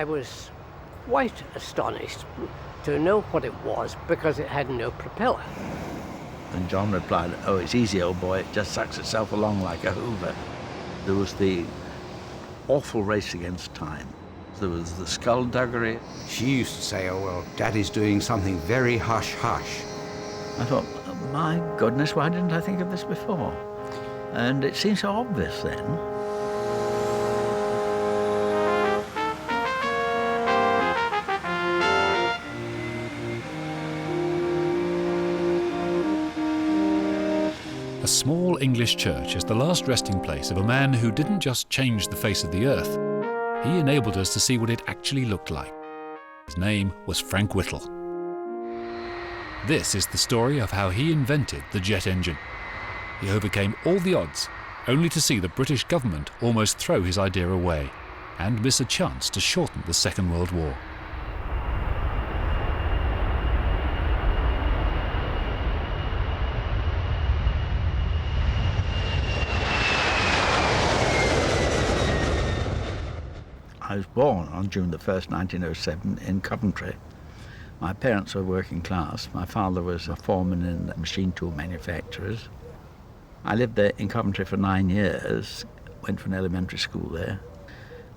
I was quite astonished to know what it was because it had no propeller. And John replied, "Oh, it's easy, old boy, it just sucks itself along like a hoover." There was the awful race against time. There was the skullduggery. She used to say, "Oh, well, Daddy's doing something very hush-hush." I thought, my goodness, why didn't I think of this before? And it seemed so obvious then. A small English church is the last resting place of a man who didn't just change the face of the earth. He enabled us to see what it actually looked like. His name was Frank Whittle. This is the story of how he invented the jet engine. He overcame all the odds, only to see the British government almost throw his idea away and miss a chance to shorten the Second World War. I was born on June the 1st, 1907 in Coventry. My parents were working class. My father was a foreman in machine tool manufacturers. I lived there in Coventry for 9 years, went to an elementary school there.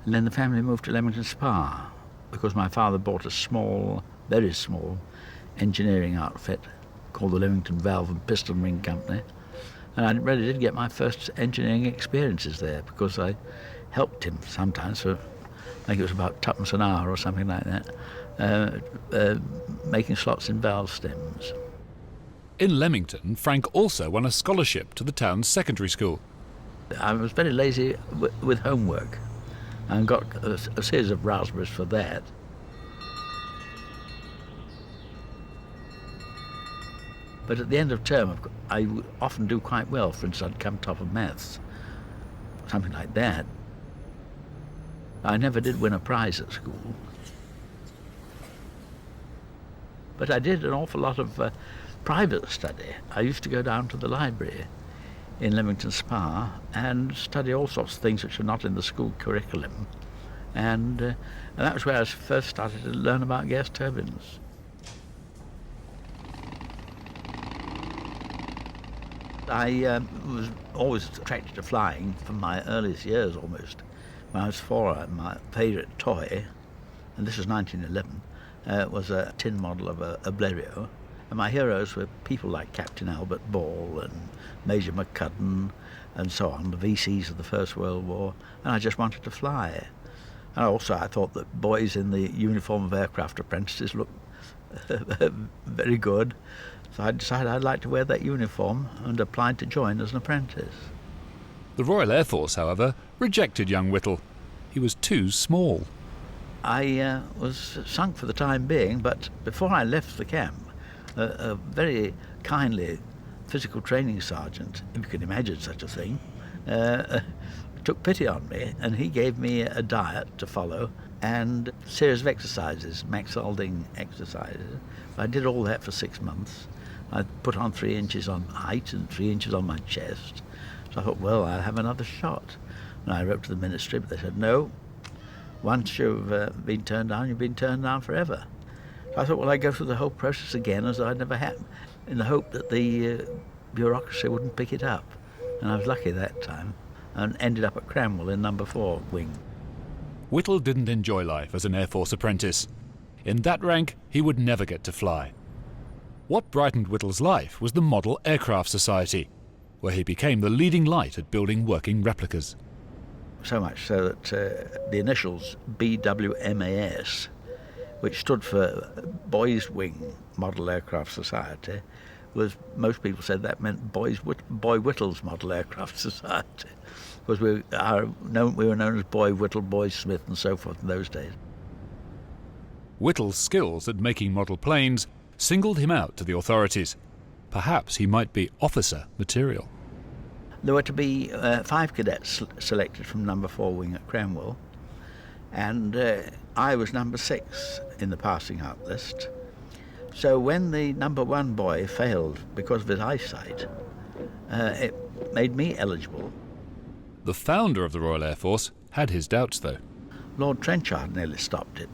And then the family moved to Leamington Spa because my father bought a small, very small, engineering outfit called the Leamington Valve and Piston Ring Company. And I really did get my first engineering experiences there because I helped him sometimes for, I think it was about twopence an hour or something like that, making slots in valve stems. In Leamington, Frank also won a scholarship to the town's secondary school. I was very lazy with homework and got a series of raspberries for that. But at the end of term, I would often do quite well. For instance, I'd come top of maths, something like that. I never did win a prize at school. But I did an awful lot of private study. I used to go down to the library in Leamington Spa and study all sorts of things which are not in the school curriculum. And that was where I first started to learn about gas turbines. I was always attracted to flying from my earliest years almost. When I was 4, my favourite toy, and this was 1911, was a tin model of a Blériot. And my heroes were people like Captain Albert Ball and Major McCudden and so on, the VCs of the First World War, and I just wanted to fly. And also I thought that boys in the uniform of aircraft apprentices looked very good, so I decided I'd like to wear that uniform and applied to join as an apprentice. The Royal Air Force, however, rejected young Whittle. He was too small. I was sunk for the time being, but before I left the camp, a very kindly physical training sergeant, if you can imagine such a thing, took pity on me, and he gave me a diet to follow and a series of exercises, Max Alding exercises. I did all that for 6 months. I put on 3 inches on height and 3 inches on my chest. So I thought, well, I'll have another shot. And I wrote to the ministry, but they said, no, once you've been turned down, you've been turned down forever. So I thought, well, I'd go through the whole process again as though I'd never happened, in the hope that the bureaucracy wouldn't pick it up. And I was lucky that time, and ended up at Cranwell in number 4 wing. Whittle didn't enjoy life as an Air Force apprentice. In that rank, he would never get to fly. What brightened Whittle's life was the Model Aircraft Society, where he became the leading light at building working replicas. So much so that the initials BWMAS, which stood for Boys Wing Model Aircraft Society, was, most people said that meant Boy Whittle's Model Aircraft Society, because we were known as Boy Whittle, Boy Smith and so forth in those days. Whittle's skills at making model planes singled him out to the authorities. Perhaps he might be officer material. There were to be 5 cadets selected from number 4 wing at Cranwell, and I was number 6 in the passing out list. So when the number 1 boy failed because of his eyesight, it made me eligible. The founder of the Royal Air Force had his doubts, though. Lord Trenchard nearly stopped it,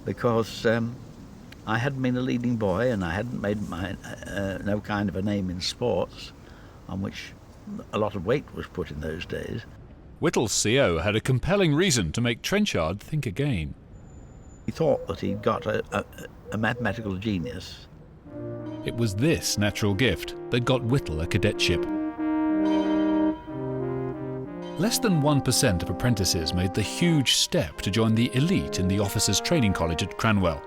because I hadn't been a leading boy and I hadn't made no kind of a name in sports, on which a lot of weight was put in those days. Whittle's CO had a compelling reason to make Trenchard think again. He thought that he'd got a mathematical genius. It was this natural gift that got Whittle a cadetship. Less than 1% of apprentices made the huge step to join the elite in the Officers' Training College at Cranwell.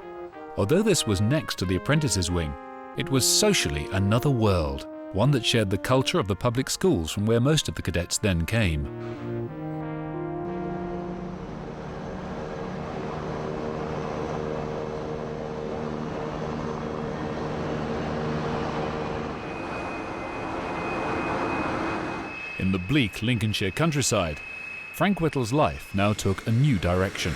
Although this was next to the apprentices' wing, it was socially another world, one that shared the culture of the public schools from where most of the cadets then came. In the bleak Lincolnshire countryside, Frank Whittle's life now took a new direction.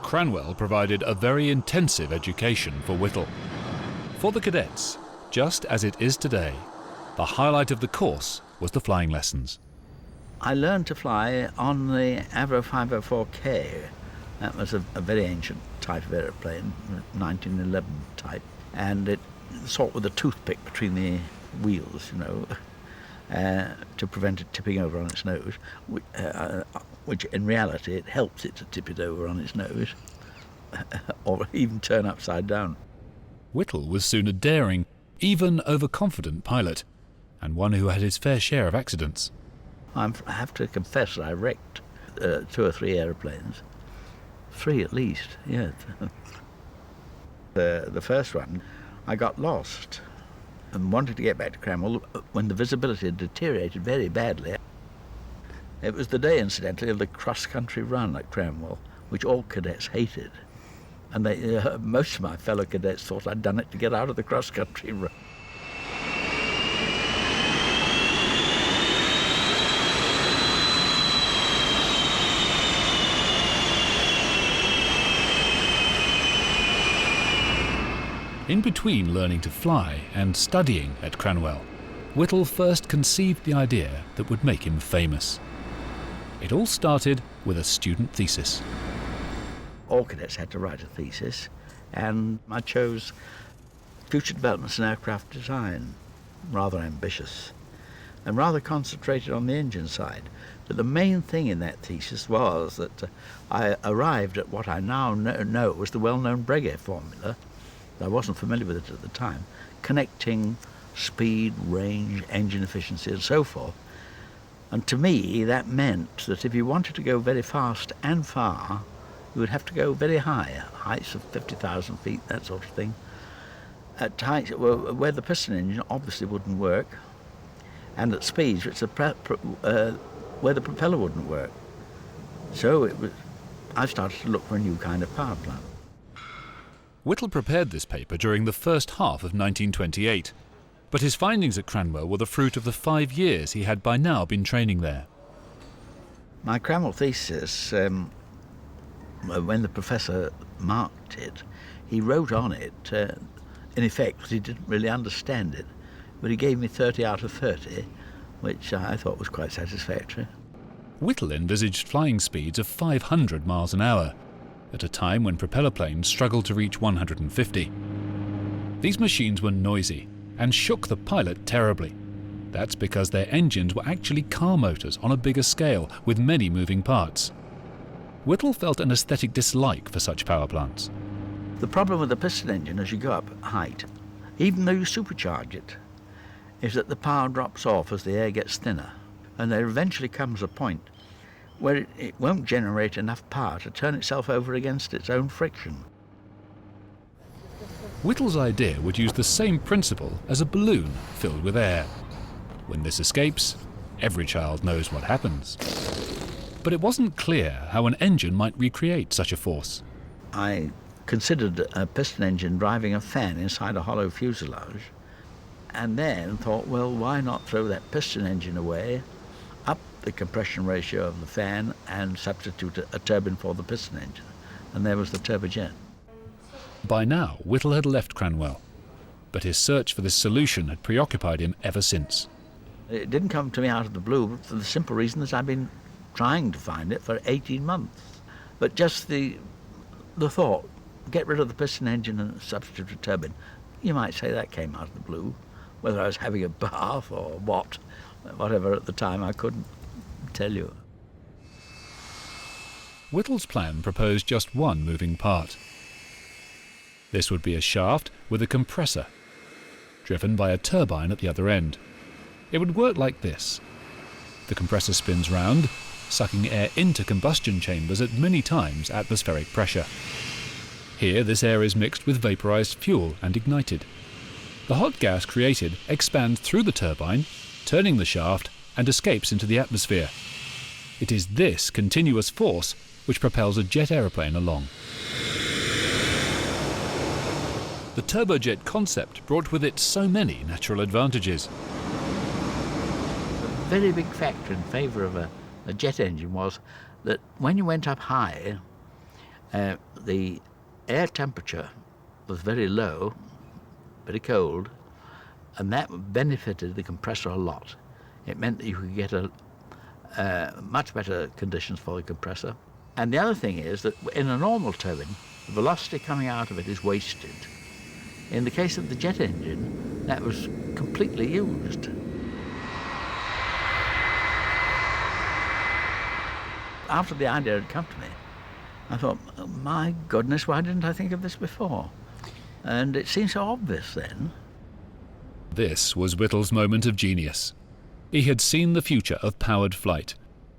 Cranwell provided a very intensive education for Whittle. For the cadets, just as it is today, the highlight of the course was the flying lessons. I learned to fly on the Avro 504K. That was a very ancient type of aeroplane, 1911 type, and it sort with a toothpick between the wheels, you know, to prevent it tipping over on its nose, which in reality it helps it to tip it over on its nose, or even turn upside down. Whittle was soon a daring, even overconfident pilot, and one who had his fair share of accidents. I have to confess that I wrecked 2 or 3 aeroplanes. 3 at least, yes. The first one, I got lost and wanted to get back to Cranwell when the visibility had deteriorated very badly. It was the day, incidentally, of the cross-country run at Cranwell, which all cadets hated. And most of my fellow cadets thought I'd done it to get out of the cross-country run. In between learning to fly and studying at Cranwell, Whittle first conceived the idea that would make him famous. It all started with a student thesis. All cadets had to write a thesis, and I chose future developments in aircraft design, rather ambitious, and rather concentrated on the engine side. But the main thing in that thesis was that I arrived at what I now know was the well-known Breguet formula. I wasn't familiar with it at the time, connecting speed, range, engine efficiency, and so forth. And to me, that meant that if you wanted to go very fast and far, you would have to go very high, heights of 50,000 feet, that sort of thing, at heights where the piston engine obviously wouldn't work, and at speeds which where the propeller wouldn't work. So I started to look for a new kind of power plant. Whittle prepared this paper during the first half of 1928, but his findings at Cranwell were the fruit of the 5 years he had by now been training there. My Cranwell thesis, when the professor marked it, he wrote on it, in effect, because he didn't really understand it, but he gave me 30 out of 30, which I thought was quite satisfactory. Whittle envisaged flying speeds of 500 miles an hour, at a time when propeller planes struggled to reach 150. These machines were noisy and shook the pilot terribly. That's because their engines were actually car motors on a bigger scale with many moving parts. Whittle felt an aesthetic dislike for such power plants. The problem with the piston engine as you go up height, even though you supercharge it, is that the power drops off as the air gets thinner, and there eventually comes a point where it won't generate enough power to turn itself over against its own friction. Whittle's idea would use the same principle as a balloon filled with air. When this escapes, every child knows what happens. But it wasn't clear how an engine might recreate such a force. I considered a piston engine driving a fan inside a hollow fuselage, and then thought, well, why not throw that piston engine away, up the compression ratio of the fan, and substitute a turbine for the piston engine? And there was the turbojet. By now, Whittle had left Cranwell, but his search for this solution had preoccupied him ever since. It didn't come to me out of the blue for the simple reason that I've been trying to find it for 18 months. But just the thought, get rid of the piston engine and substitute a turbine, you might say that came out of the blue. Whether I was having a bath or whatever at the time, I couldn't tell you. Whittle's plan proposed just one moving part. This would be a shaft with a compressor, driven by a turbine at the other end. It would work like this. The compressor spins round, sucking air into combustion chambers at many times atmospheric pressure. Here, this air is mixed with vaporized fuel and ignited. The hot gas created expands through the turbine, turning the shaft, and escapes into the atmosphere. It is this continuous force which propels a jet aeroplane along. The turbojet concept brought with it so many natural advantages. A very big factor in favour of a jet engine was that when you went up high, the air temperature was very low, very cold, and that benefited the compressor a lot. It meant that you could get much better conditions for the compressor. And the other thing is that in a normal turbine, the velocity coming out of it is wasted. In the case of the jet engine, that was completely used. After the idea had come to me, I thought, oh, my goodness, why didn't I think of this before? And it seemed so obvious then. This was Whittle's moment of genius. He had seen the future of powered flight,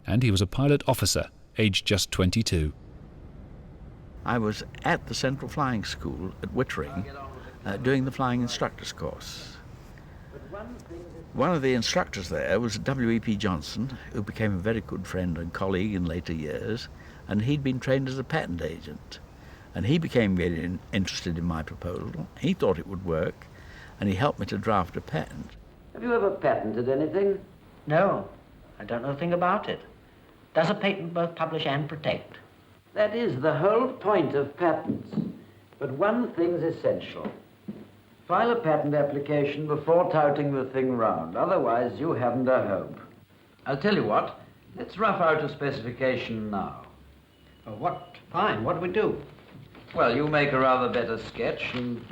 and he was a pilot officer, aged just 22. I was at the Central Flying School at Wittering doing the flying instructor's course. One of the instructors there was W.E.P. Johnson, who became a very good friend and colleague in later years, and he'd been trained as a patent agent. And he became very interested in my proposal. He thought it would work, and he helped me to draft a patent. Have you ever patented anything? No, I don't know a thing about it. Does a patent both publish and protect? That is the whole point of patents. But one thing's essential. File a patent application before touting the thing round. Otherwise, you haven't a hope. I'll tell you what. Let's rough out a specification now. Fine, what do we do? Well, you make a rather better sketch, and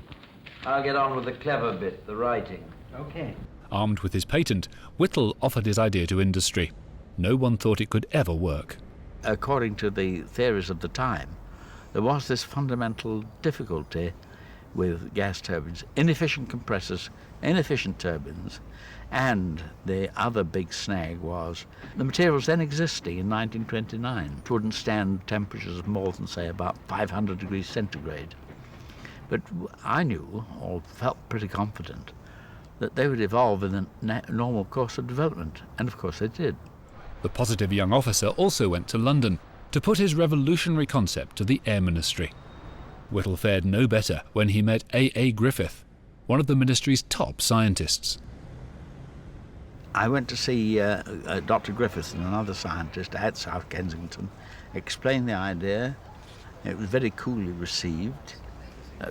I'll get on with the clever bit, the writing. Okay. Armed with his patent, Whittle offered his idea to industry. No one thought it could ever work. According to the theories of the time, there was this fundamental difficulty with gas turbines, inefficient compressors, inefficient turbines, and the other big snag was the materials then existing in 1929 wouldn't stand temperatures of more than, say, about 500 degrees centigrade. But I knew, or felt pretty confident, that they would evolve in the normal course of development, and of course they did. The positive young officer also went to London to put his revolutionary concept to the Air Ministry. Whittle fared no better when he met A. Griffith, one of the ministry's top scientists. I went to see Dr. Griffith and another scientist at South Kensington, explained the idea. It was very coolly received.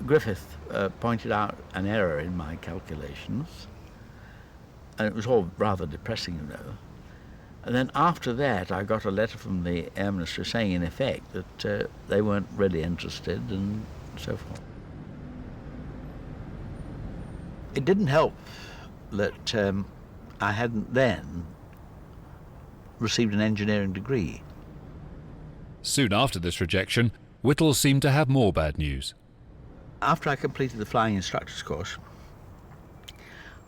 Griffith pointed out an error in my calculations, and it was all rather depressing, you know. And then after that, I got a letter from the Air Ministry saying, in effect, that they weren't really interested and so forth. It didn't help that I hadn't then received an engineering degree. Soon after this rejection, Whittle seemed to have more bad news. After I completed the flying instructor's course,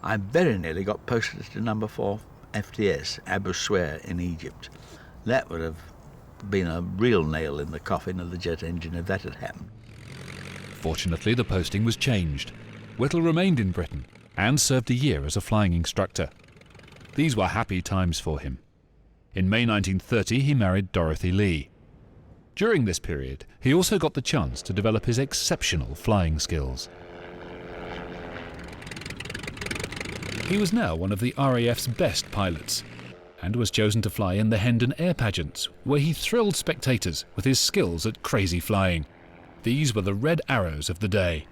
I very nearly got posted to number 4 FTS, Abu Sweir in Egypt. That would have been a real nail in the coffin of the jet engine if that had happened. Fortunately, the posting was changed. Whittle remained in Britain and served a year as a flying instructor. These were happy times for him. In May 1930, he married Dorothy Lee. During this period, he also got the chance to develop his exceptional flying skills. He was now one of the RAF's best pilots, and was chosen to fly in the Hendon Air Pageants, where he thrilled spectators with his skills at crazy flying. These were the red arrows of the day,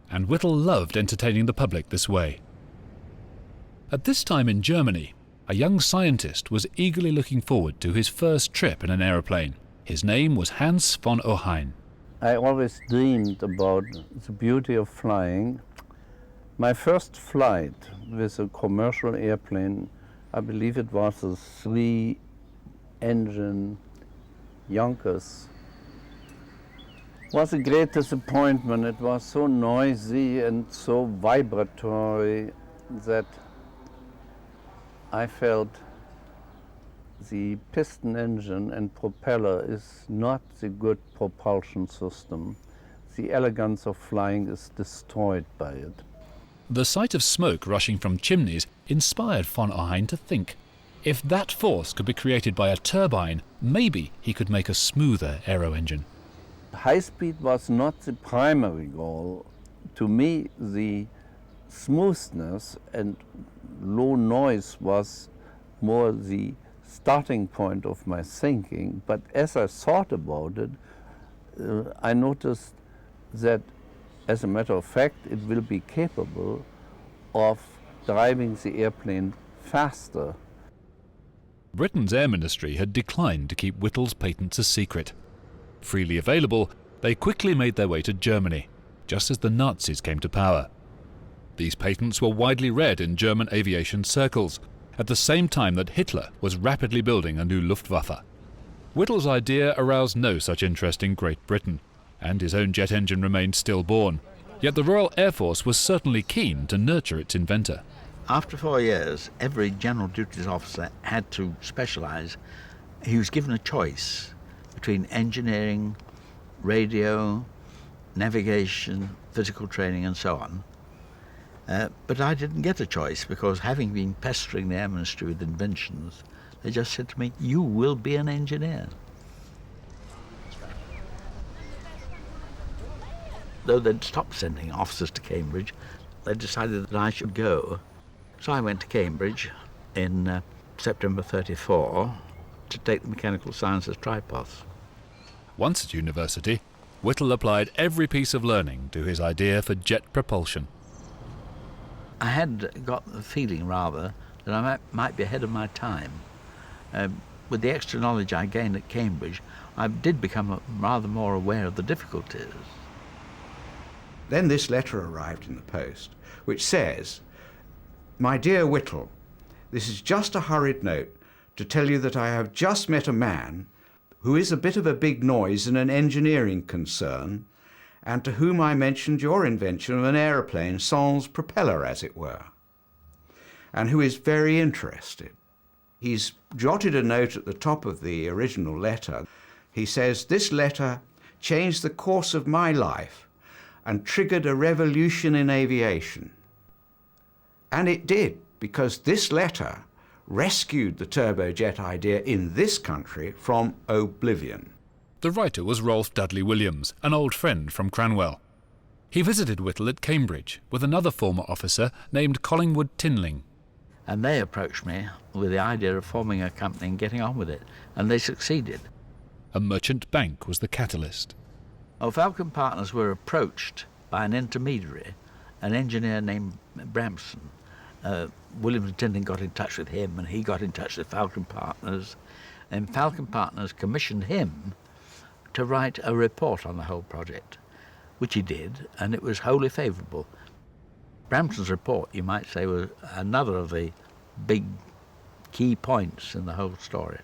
and Whittle loved entertaining the public this way. At this time in Germany, a young scientist was eagerly looking forward to his first trip in an aeroplane. His name was Hans von Ohain. I always dreamed about the beauty of flying. My first flight with a commercial airplane, I believe it was a 3-engine Yonkers, was a great disappointment. It was so noisy and so vibratory that I felt the piston engine and propeller is not the good propulsion system. The elegance of flying is destroyed by it. The sight of smoke rushing from chimneys inspired von Ohain to think, if that force could be created by a turbine, maybe he could make a smoother aero engine. High speed was not the primary goal. To me, the smoothness and low noise was more the starting point of my thinking. But as I thought about it, I noticed that, as a matter of fact, it will be capable of driving the airplane faster. Britain's Air Ministry had declined to keep Whittle's patents a secret. Freely available, they quickly made their way to Germany, just as the Nazis came to power. These patents were widely read in German aviation circles, at the same time that Hitler was rapidly building a new Luftwaffe. Whittle's idea aroused no such interest in Great Britain, and his own jet engine remained stillborn. Yet the Royal Air Force was certainly keen to nurture its inventor. After 4 years, every general duties officer had to specialise. He was given a choice between engineering, radio, navigation, physical training and so on. But I didn't get a choice because, having been pestering the Air Ministry with inventions, they just said to me, "You will be an engineer." Though they'd stopped sending officers to Cambridge, they decided that I should go. So I went to Cambridge in September 1934 to take the mechanical sciences tripos. Once at university, Whittle applied every piece of learning to his idea for jet propulsion. I had got the feeling, rather, that I might be ahead of my time. With the extra knowledge I gained at Cambridge, I did become rather more aware of the difficulties. Then this letter arrived in the post, which says, "My dear Whittle, this is just a hurried note to tell you that I have just met a man who is a bit of a big noise in an engineering concern, and to whom I mentioned your invention of an aeroplane sans propeller, as it were, and who is very interested." He's jotted a note at the top of the original letter. He says, "This letter changed the course of my life and triggered a revolution in aviation." And it did, because this letter rescued the turbojet idea in this country from oblivion. The writer was Rolf Dudley Williams, an old friend from Cranwell. He visited Whittle at Cambridge with another former officer named Collingwood Tinling. And they approached me with the idea of forming a company and getting on with it, and they succeeded. A merchant bank was the catalyst. Falcon Partners were approached by an intermediary, an engineer named Bramson. Williams and Tinling got in touch with him, and he got in touch with Falcon Partners, and Falcon Partners commissioned him to write a report on the whole project, which he did, and it was wholly favourable. Bramson's report, you might say, was another of the big key points in the whole story.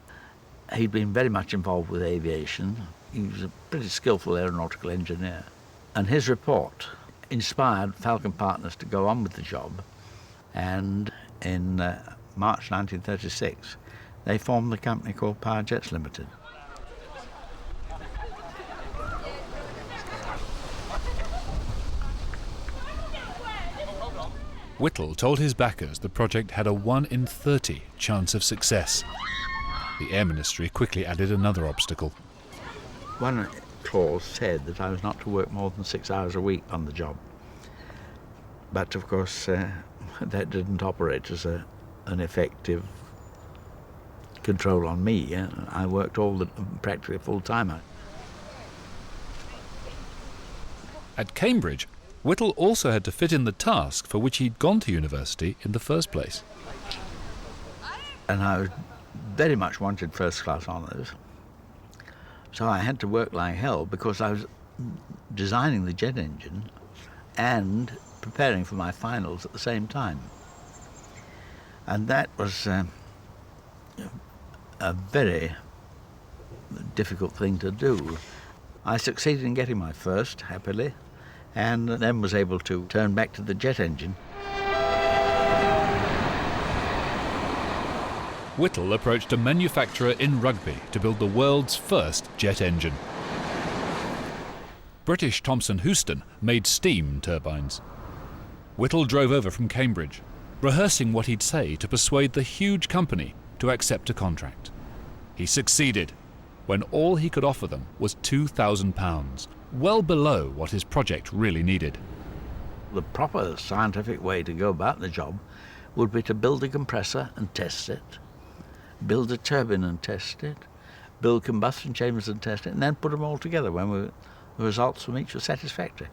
He'd been very much involved with aviation. He was a pretty skillful aeronautical engineer. And his report inspired Falcon Partners to go on with the job. And in March 1936, they formed the company called Power Jets Limited. Whittle told his backers the project had a 1 in 30 chance of success. The Air Ministry quickly added another obstacle. One clause said that I was not to work more than 6 hours a week on the job. But of course, that didn't operate as an effective control on me. I worked practically full-time. At Cambridge, Whittle also had to fit in the task for which he'd gone to university in the first place. And I very much wanted first-class honours. So I had to work like hell because I was designing the jet engine and preparing for my finals at the same time. And that was a very difficult thing to do. I succeeded in getting my first, happily, and then was able to turn back to the jet engine. Whittle approached a manufacturer in Rugby to build the world's first jet engine. British Thomson Houston made steam turbines. Whittle drove over from Cambridge, rehearsing what he'd say to persuade the huge company to accept a contract. He succeeded, when all he could offer them was £2,000, well below what his project really needed. The proper scientific way to go about the job would be to build a compressor and test it, build a turbine and test it, build combustion chambers and test it, and then put them all together when the results from each were satisfactory.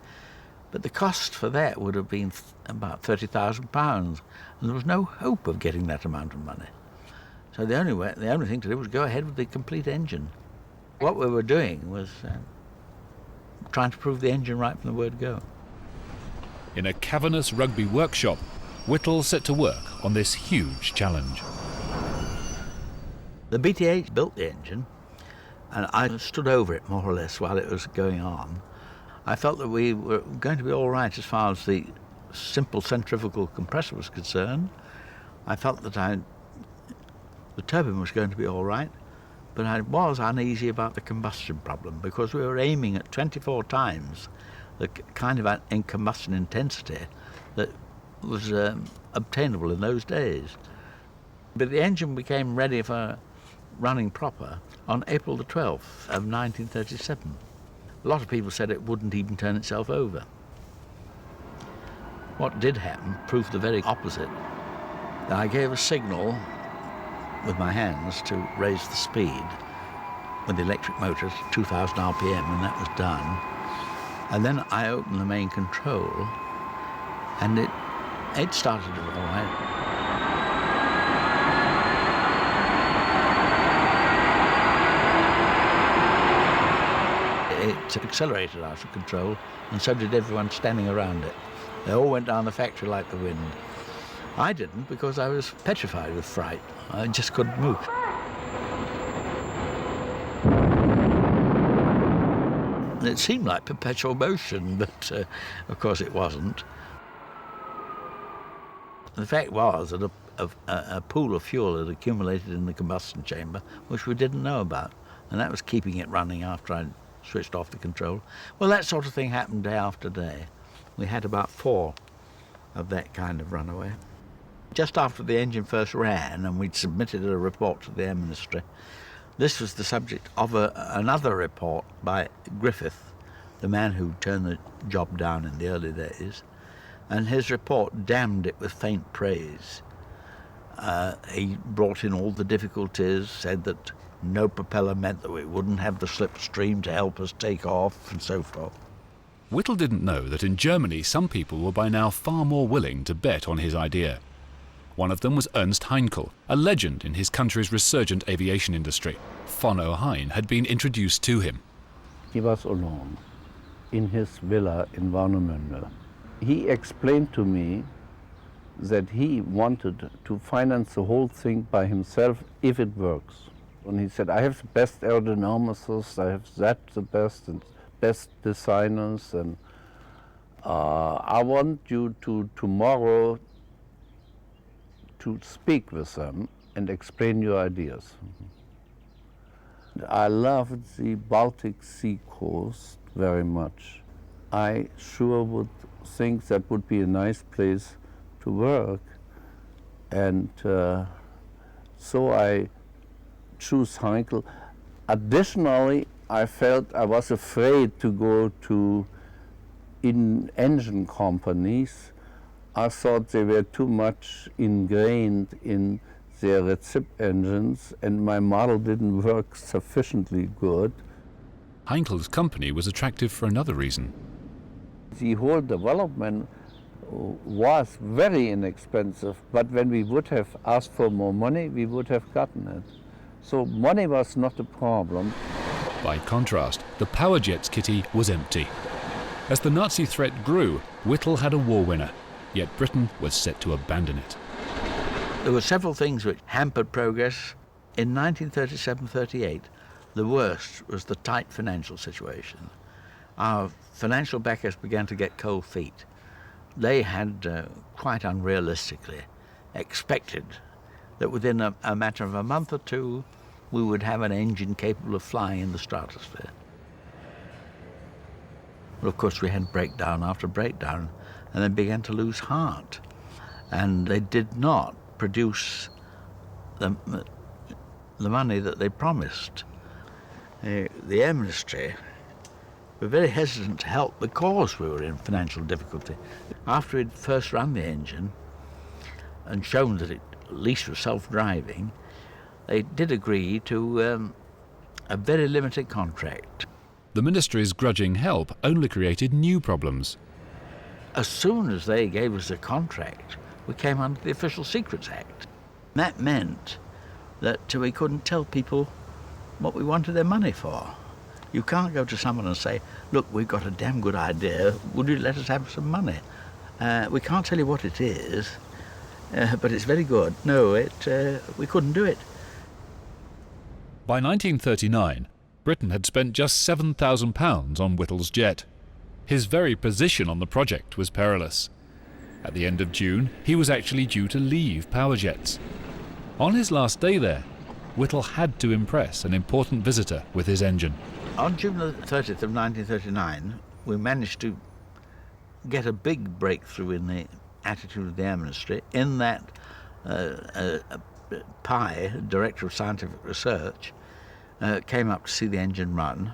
But the cost for that would have been about £30,000, and there was no hope of getting that amount of money. So the only thing to do was go ahead with the complete engine. What we were doing was trying to prove the engine right from the word go. In a cavernous Rugby workshop, Whittle set to work on this huge challenge. The BTH built the engine, and I stood over it more or less while it was going on. I felt that we were going to be all right as far as the simple centrifugal compressor was concerned. I felt that the turbine was going to be all right, but I was uneasy about the combustion problem because we were aiming at 24 times the kind of combustion intensity that was obtainable in those days. But the engine became ready for running proper on April the 12th of 1937. A lot of people said it wouldn't even turn itself over. What did happen proved the very opposite. I gave a signal with my hands to raise the speed with the electric motor to 2,000 RPM, and that was done. And then I opened the main control, and it started all right. It accelerated out of control, and so did everyone standing around it. They all went down the factory like the wind. I didn't, because I was petrified with fright. I just couldn't move. It seemed like perpetual motion, but of course it wasn't. The fact was that a pool of fuel had accumulated in the combustion chamber, which we didn't know about, and that was keeping it running after I'd switched off the control. Well, that sort of thing happened day after day. We had about 4 of that kind of runaway. Just after the engine first ran and we'd submitted a report to the Air Ministry, this was the subject of another report by Griffith, the man who turned the job down in the early days, and his report damned it with faint praise. He brought in all the difficulties, said that no propeller meant that we wouldn't have the slipstream to help us take off, and so forth. Whittle didn't know that in Germany some people were by now far more willing to bet on his idea. One of them was Ernst Heinkel, a legend in his country's resurgent aviation industry. Von Ohain had been introduced to him. He was alone in his villa in Warnemünde. He explained to me that he wanted to finance the whole thing by himself if it works. And he said, I have the best aerodynamicists, I have the best and best designers, and I want you to tomorrow to speak with them and explain your ideas. I loved the Baltic Sea coast very much. I sure would think that would be a nice place to work, and so I choose Heinkel. Additionally, I felt I was afraid to go to engine companies. I thought they were too much ingrained in their recip engines, and my model didn't work sufficiently good. Heinkel's company was attractive for another reason. The whole development was very inexpensive, but when we would have asked for more money, we would have gotten it. So money was not a problem. By contrast, the power jet's kitty was empty. As the Nazi threat grew, Whittle had a war winner, yet Britain was set to abandon it. There were several things which hampered progress. In 1937-38, the worst was the tight financial situation. Our financial backers began to get cold feet. They had, quite unrealistically, expected that within a matter of a month or two, we would have an engine capable of flying in the stratosphere. Well, of course, we had breakdown after breakdown, and they began to lose heart. And they did not produce the money that they promised. The Air Ministry were very hesitant to help because we were in financial difficulty. After we'd first run the engine and shown that it at least was self-driving, they did agree to a very limited contract. The ministry's grudging help only created new problems. As soon as they gave us a contract, we came under the Official Secrets Act. That meant that we couldn't tell people what we wanted their money for. You can't go to someone and say, look, we've got a damn good idea, would you let us have some money? We can't tell you what it is, but it's very good. No, we couldn't do it. By 1939, Britain had spent just £7,000 on Whittle's jet. His very position on the project was perilous. At the end of June, he was actually due to leave power jets. On his last day there, Whittle had to impress an important visitor with his engine. On June the 30th of 1939, we managed to get a big breakthrough in the attitude of the Air Ministry, in that Pye, Director of Scientific Research, came up to see the engine run,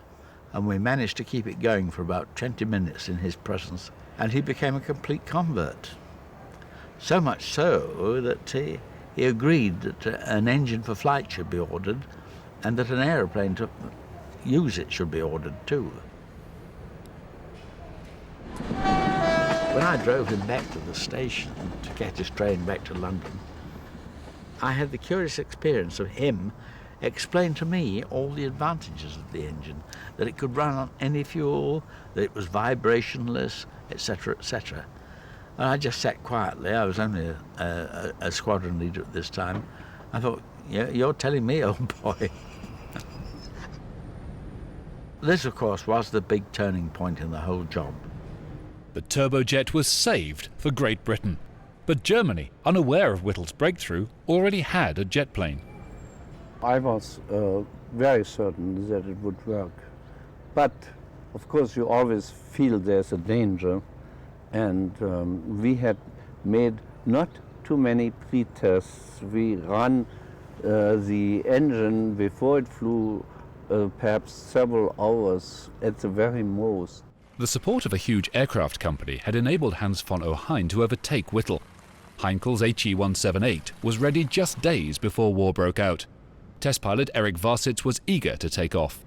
and we managed to keep it going for about 20 minutes in his presence, and he became a complete convert. So much so that he agreed that an engine for flight should be ordered, and that an aeroplane to use it should be ordered too. When I drove him back to the station to catch his train back to London, I had the curious experience of him explain to me all the advantages of the engine, that it could run on any fuel, that it was vibrationless, etc., etc. And I just sat quietly. I was only a squadron leader at this time. I thought, yeah, you're telling me, old boy. This, of course, was the big turning point in the whole job. The turbojet was saved for Great Britain. But Germany, unaware of Whittle's breakthrough, already had a jet plane. I was very certain that it would work. But, of course, you always feel there's a danger. And we had made not too many pre-tests. We ran the engine before it flew perhaps several hours at the very most. The support of a huge aircraft company had enabled Hans von Ohain to overtake Whittle. Heinkel's HE-178 was ready just days before war broke out. Test pilot Erich Varsitz was eager to take off.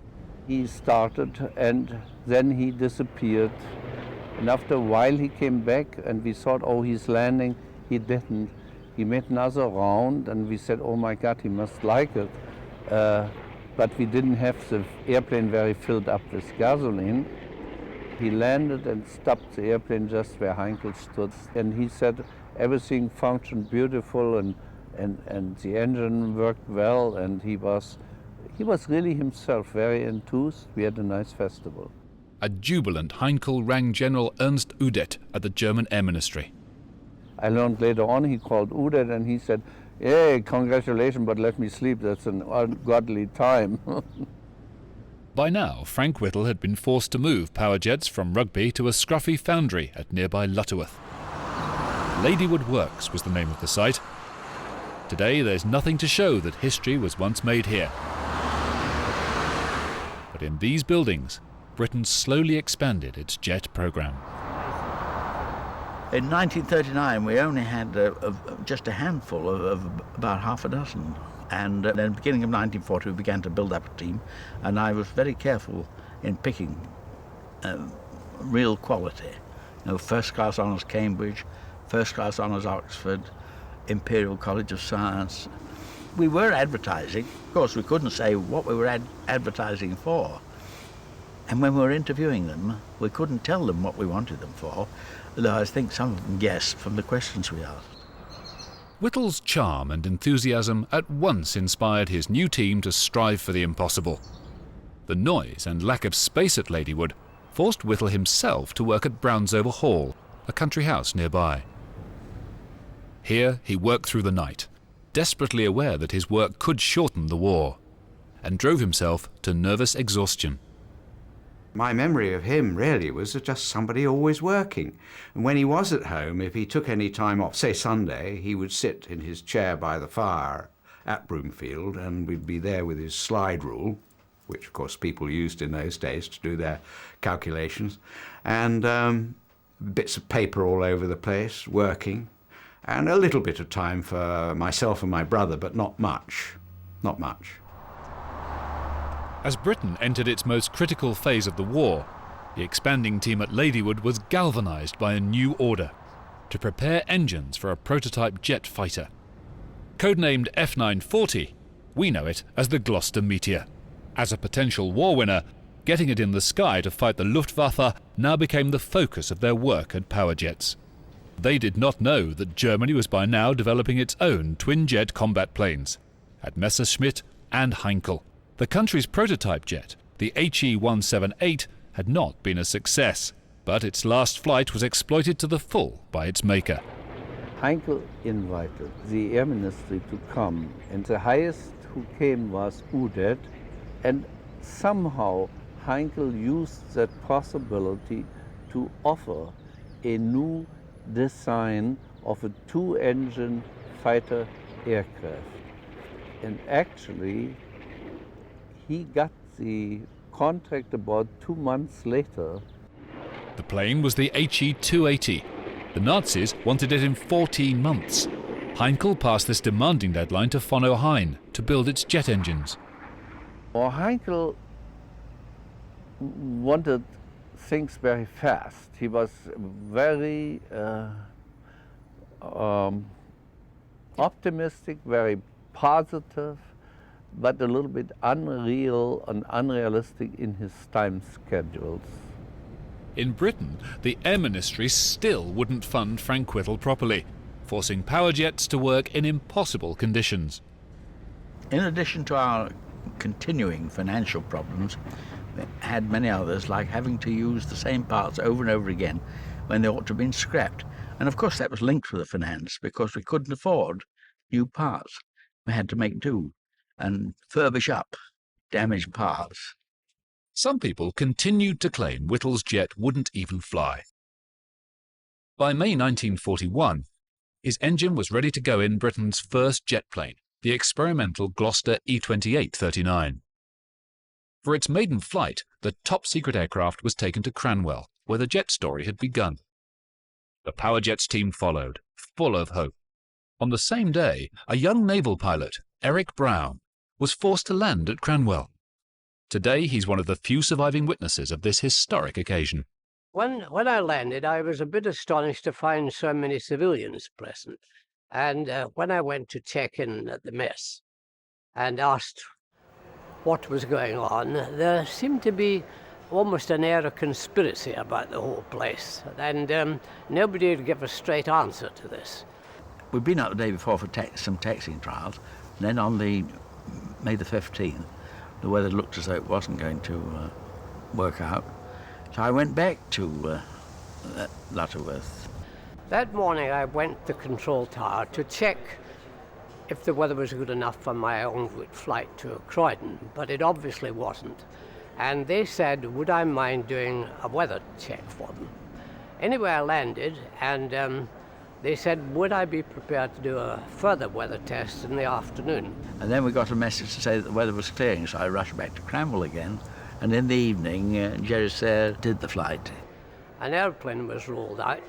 He started and then he disappeared. And after a while he came back and we thought, oh, he's landing. He didn't. He made another round and we said, oh my God, he must like it. But we didn't have the airplane very filled up with gasoline. He landed and stopped the airplane just where Heinkel stood. And he said everything functioned beautiful and the engine worked well, and he was really himself, very enthused. We had a nice festival. A jubilant Heinkel rang General Ernst Udet at the German Air Ministry. I learned later on he called Udet and he said, hey, congratulations, but let me sleep. That's an ungodly time. By now, Frank Whittle had been forced to move power jets from Rugby to a scruffy foundry at nearby Lutterworth. Ladywood Works was the name of the site. Today there's nothing to show that history was once made here. But in these buildings, Britain slowly expanded its jet program. In 1939, we only had just a handful of about half a dozen. And then at the beginning of 1940, we began to build up a team, and I was very careful in picking real quality. You know, first class honours Cambridge, first class honours Oxford, Imperial College of Science. We were advertising. Of course, we couldn't say what we were advertising for. And when we were interviewing them, we couldn't tell them what we wanted them for, although I think some of them guessed from the questions we asked. Whittle's charm and enthusiasm at once inspired his new team to strive for the impossible. The noise and lack of space at Ladywood forced Whittle himself to work at Brownsover Hall, a country house nearby. Here he worked through the night, desperately aware that his work could shorten the war, and drove himself to nervous exhaustion. My memory of him really was just somebody always working. And when he was at home, if he took any time off, say Sunday, he would sit in his chair by the fire at Broomfield, and we'd be there with his slide rule, which of course people used in those days to do their calculations, and bits of paper all over the place, working, and a little bit of time for myself and my brother, but not much, not much. As Britain entered its most critical phase of the war, the expanding team at Ladywood was galvanised by a new order to prepare engines for a prototype jet fighter. Codenamed F940, we know it as the Gloucester Meteor. As a potential war winner, getting it in the sky to fight the Luftwaffe now became the focus of their work at Power Jets. They did not know that Germany was by now developing its own twin-jet combat planes at Messerschmitt and Heinkel. The country's prototype jet, the HE-178, had not been a success, but its last flight was exploited to the full by its maker. Heinkel invited the Air Ministry to come, and the highest who came was Udet, and somehow Heinkel used that possibility to offer a new design of a two-engine fighter aircraft. And actually, he got the contract about 2 months later. The plane was the HE-280. The Nazis wanted it in 14 months. Heinkel passed this demanding deadline to von Ohain to build its jet engines. Heinkel wanted things very fast. He was very optimistic, very positive, but a little bit unreal and unrealistic in his time schedules. In Britain, the Air Ministry still wouldn't fund Frank Whittle properly, forcing Power Jets to work in impossible conditions. In addition to our continuing financial problems, we had many others, like having to use the same parts over and over again when they ought to have been scrapped. And of course that was linked with the finance, because we couldn't afford new parts. We had to make do and furbish up damaged parts. Some people continued to claim Whittle's jet wouldn't even fly. By May 1941, his engine was ready to go in Britain's first jet plane, the experimental Gloucester E-28-39. For its maiden flight, the top-secret aircraft was taken to Cranwell, where the jet story had begun. The Power Jets team followed, full of hope. On the same day, a young naval pilot, Eric Brown, was forced to land at Cranwell. Today, he's one of the few surviving witnesses of this historic occasion. When I landed, I was a bit astonished to find so many civilians present. And when I went to check in at the mess and asked what was going on, there seemed to be almost an air of conspiracy about the whole place. And nobody would give a straight answer to this. We'd been out the day before for some taxiing trials. And then on the May the 15th, the weather looked as though it wasn't going to work out. So I went back to Lutterworth. That morning I went to Control Tower to check if the weather was good enough for my en route flight to Croydon, but it obviously wasn't. And they said, would I mind doing a weather check for them? Anyway, I landed, and They said, would I be prepared to do a further weather test in the afternoon? And then we got a message to say that the weather was clearing, so I rushed back to Cranwell again. And in the evening, Jerry Sayre did the flight. An airplane was rolled out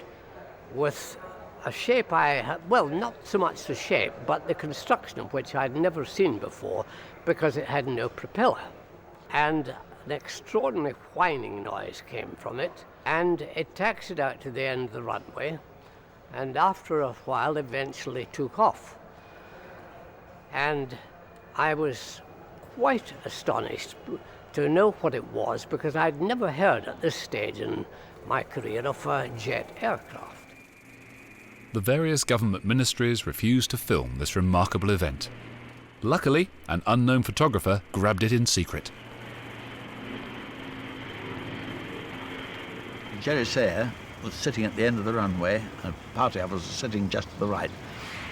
with a shape well, not so much the shape, but the construction of which I'd never seen before because it had no propeller. And an extraordinary whining noise came from it, and it taxied out to the end of the runway, and after a while eventually took off. And I was quite astonished to know what it was, because I'd never heard at this stage in my career of a jet aircraft. The various government ministries refused to film this remarkable event. Luckily, an unknown photographer grabbed it in secret. Jerry Sayre was sitting at the end of the runway, and a party of us was sitting just to the right,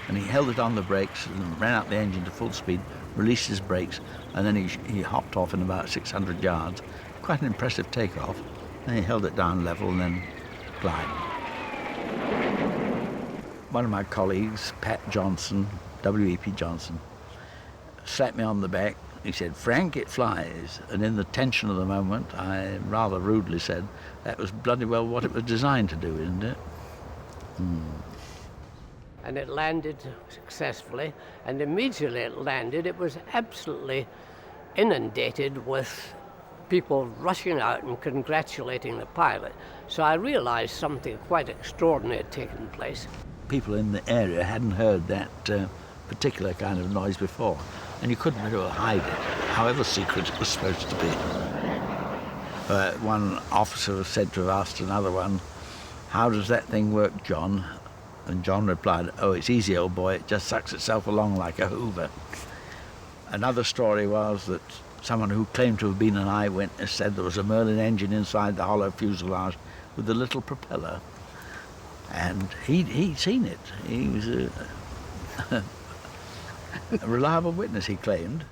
and he held it on the brakes and ran out the engine to full speed, released his brakes, and then he hopped off in about 600 yards. Quite an impressive takeoff. Then he held it down level and then climbed. One of my colleagues, Pat Johnson, W.E.P. Johnson, slapped me on the back. He said, "Frank, it flies." And in the tension of the moment, I rather rudely said, "That was bloody well what it was designed to do, isn't it?" And it landed successfully, and immediately it landed, it was absolutely inundated with people rushing out and congratulating the pilot. So I realized something quite extraordinary had taken place. People in the area hadn't heard that particular kind of noise before, and you couldn't really hide it, however secret it was supposed to be. One officer was said to have asked another one, "How does that thing work, John?" And John replied, "Oh, it's easy, old boy, it just sucks itself along like a hoover." Another story was that someone who claimed to have been an eyewitness said there was a Merlin engine inside the hollow fuselage with a little propeller. And he'd seen it. He was a reliable witness, he claimed.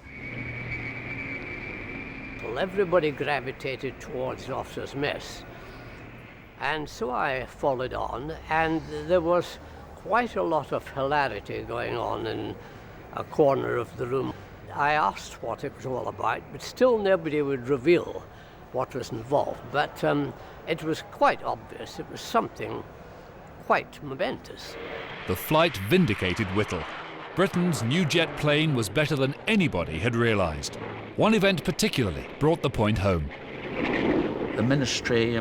Well, everybody gravitated towards the officers' mess. And so I followed on, and there was quite a lot of hilarity going on in a corner of the room. I asked what it was all about, but still nobody would reveal what was involved. But it was quite obvious. It was something quite momentous. The flight vindicated Whittle. Britain's new jet plane was better than anybody had realised. One event particularly brought the point home. The ministry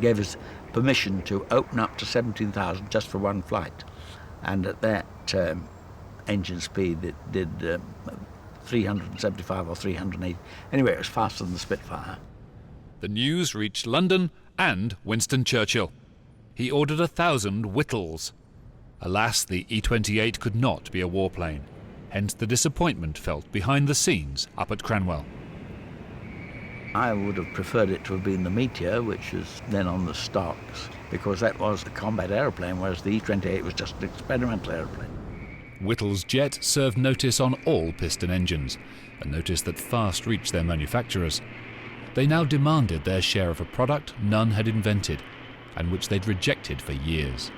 gave us permission to open up to 17,000 just for one flight. And at that engine speed, it did 375 or 380. Anyway, it was faster than the Spitfire. The news reached London and Winston Churchill. He ordered 1,000 Whittles. Alas, the E-28 could not be a warplane. Hence the disappointment felt behind the scenes up at Cranwell. I would have preferred it to have been the Meteor, which was then on the stocks, because that was a combat aeroplane, whereas the E-28 was just an experimental aeroplane. Whittle's jet served notice on all piston engines, a notice that fast reached their manufacturers. They now demanded their share of a product none had invented, and which they'd rejected for years.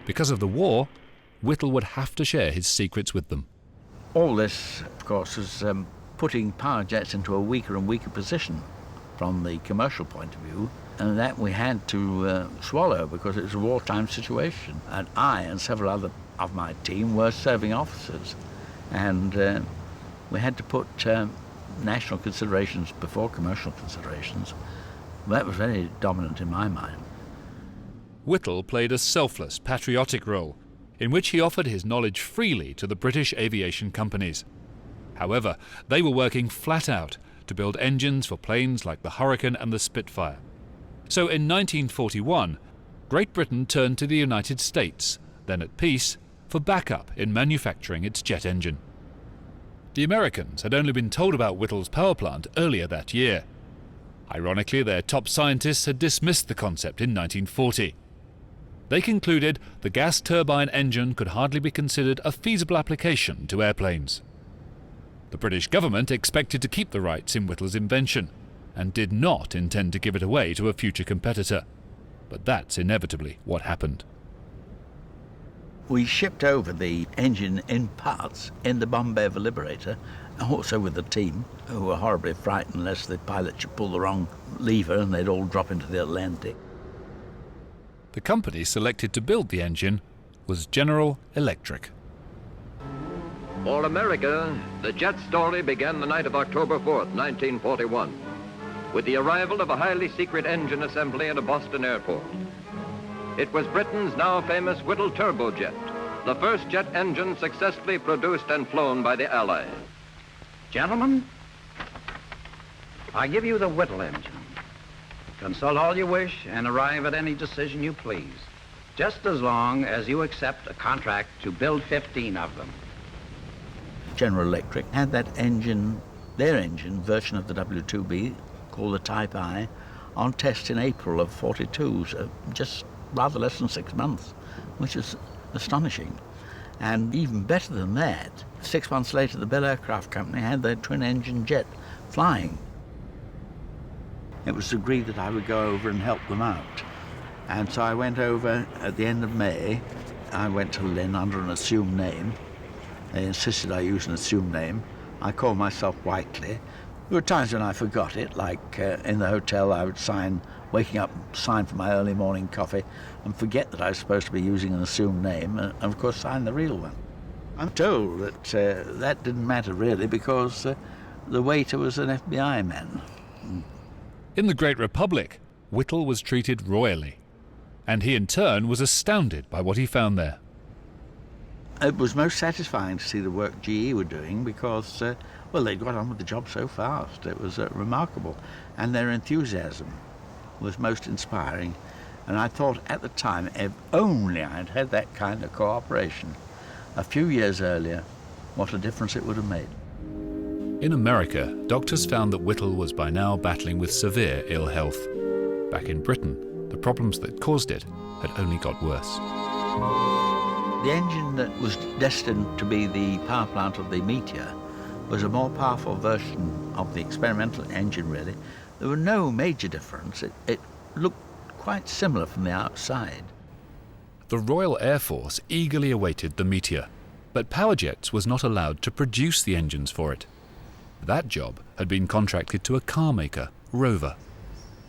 Because of the war, Whittle would have to share his secrets with them. All this, of course, was putting power jets into a weaker and weaker position from the commercial point of view, and that we had to swallow because it was a wartime situation. And I and several other of my team were serving officers, and we had to put national considerations before commercial considerations. That was very dominant in my mind. Whittle played a selfless, patriotic role, in which he offered his knowledge freely to the British aviation companies. However, they were working flat out to build engines for planes like the Hurricane and the Spitfire. So in 1941, Great Britain turned to the United States, then at peace, for backup in manufacturing its jet engine. The Americans had only been told about Whittle's power plant earlier that year. Ironically, their top scientists had dismissed the concept in 1940. They concluded the gas turbine engine could hardly be considered a feasible application to airplanes. The British government expected to keep the rights in Whittle's invention, and did not intend to give it away to a future competitor. But that's inevitably what happened. We shipped over the engine in parts in the Bombay Liberator, also with the team, who were horribly frightened lest the pilot should pull the wrong lever and they'd all drop into the Atlantic. The company selected to build the engine was General Electric. For America, the jet story began the night of October 4th, 1941, with the arrival of a highly secret engine assembly at a Boston airport. It was Britain's now famous Whittle turbojet, the first jet engine successfully produced and flown by the Allies. Gentlemen, I give you the Whittle engine. Consult all you wish and arrive at any decision you please, just as long as you accept a contract to build 15 of them. General Electric had that engine, their engine, version of the W2B, called the Type I, on test in April of 42, so just rather less than 6 months, which is astonishing. And even better than that, 6 months later, the Bell Aircraft Company had their twin-engine jet flying. It was agreed that I would go over and help them out. And so I went over at the end of May. I went to Lynn under an assumed name. They insisted I use an assumed name. I called myself Whiteley. There were times when I forgot it, like in the hotel I would waking up, sign for my early morning coffee, and forget that I was supposed to be using an assumed name, and of course sign the real one. I'm told that that didn't matter really because the waiter was an FBI man. In the Great Republic, Whittle was treated royally, and he in turn was astounded by what he found there. It was most satisfying to see the work GE were doing because, well, they got on with the job so fast. It was remarkable, and their enthusiasm was most inspiring. And I thought at the time, if only I'd had that kind of cooperation a few years earlier, what a difference it would have made. In America, doctors found that Whittle was by now battling with severe ill health. Back in Britain, the problems that caused it had only got worse. The engine that was destined to be the power plant of the Meteor was a more powerful version of the experimental engine, really. There was no major difference. It looked quite similar from the outside. The Royal Air Force eagerly awaited the Meteor, but Powerjets was not allowed to produce the engines for it. That job had been contracted to a car maker, Rover.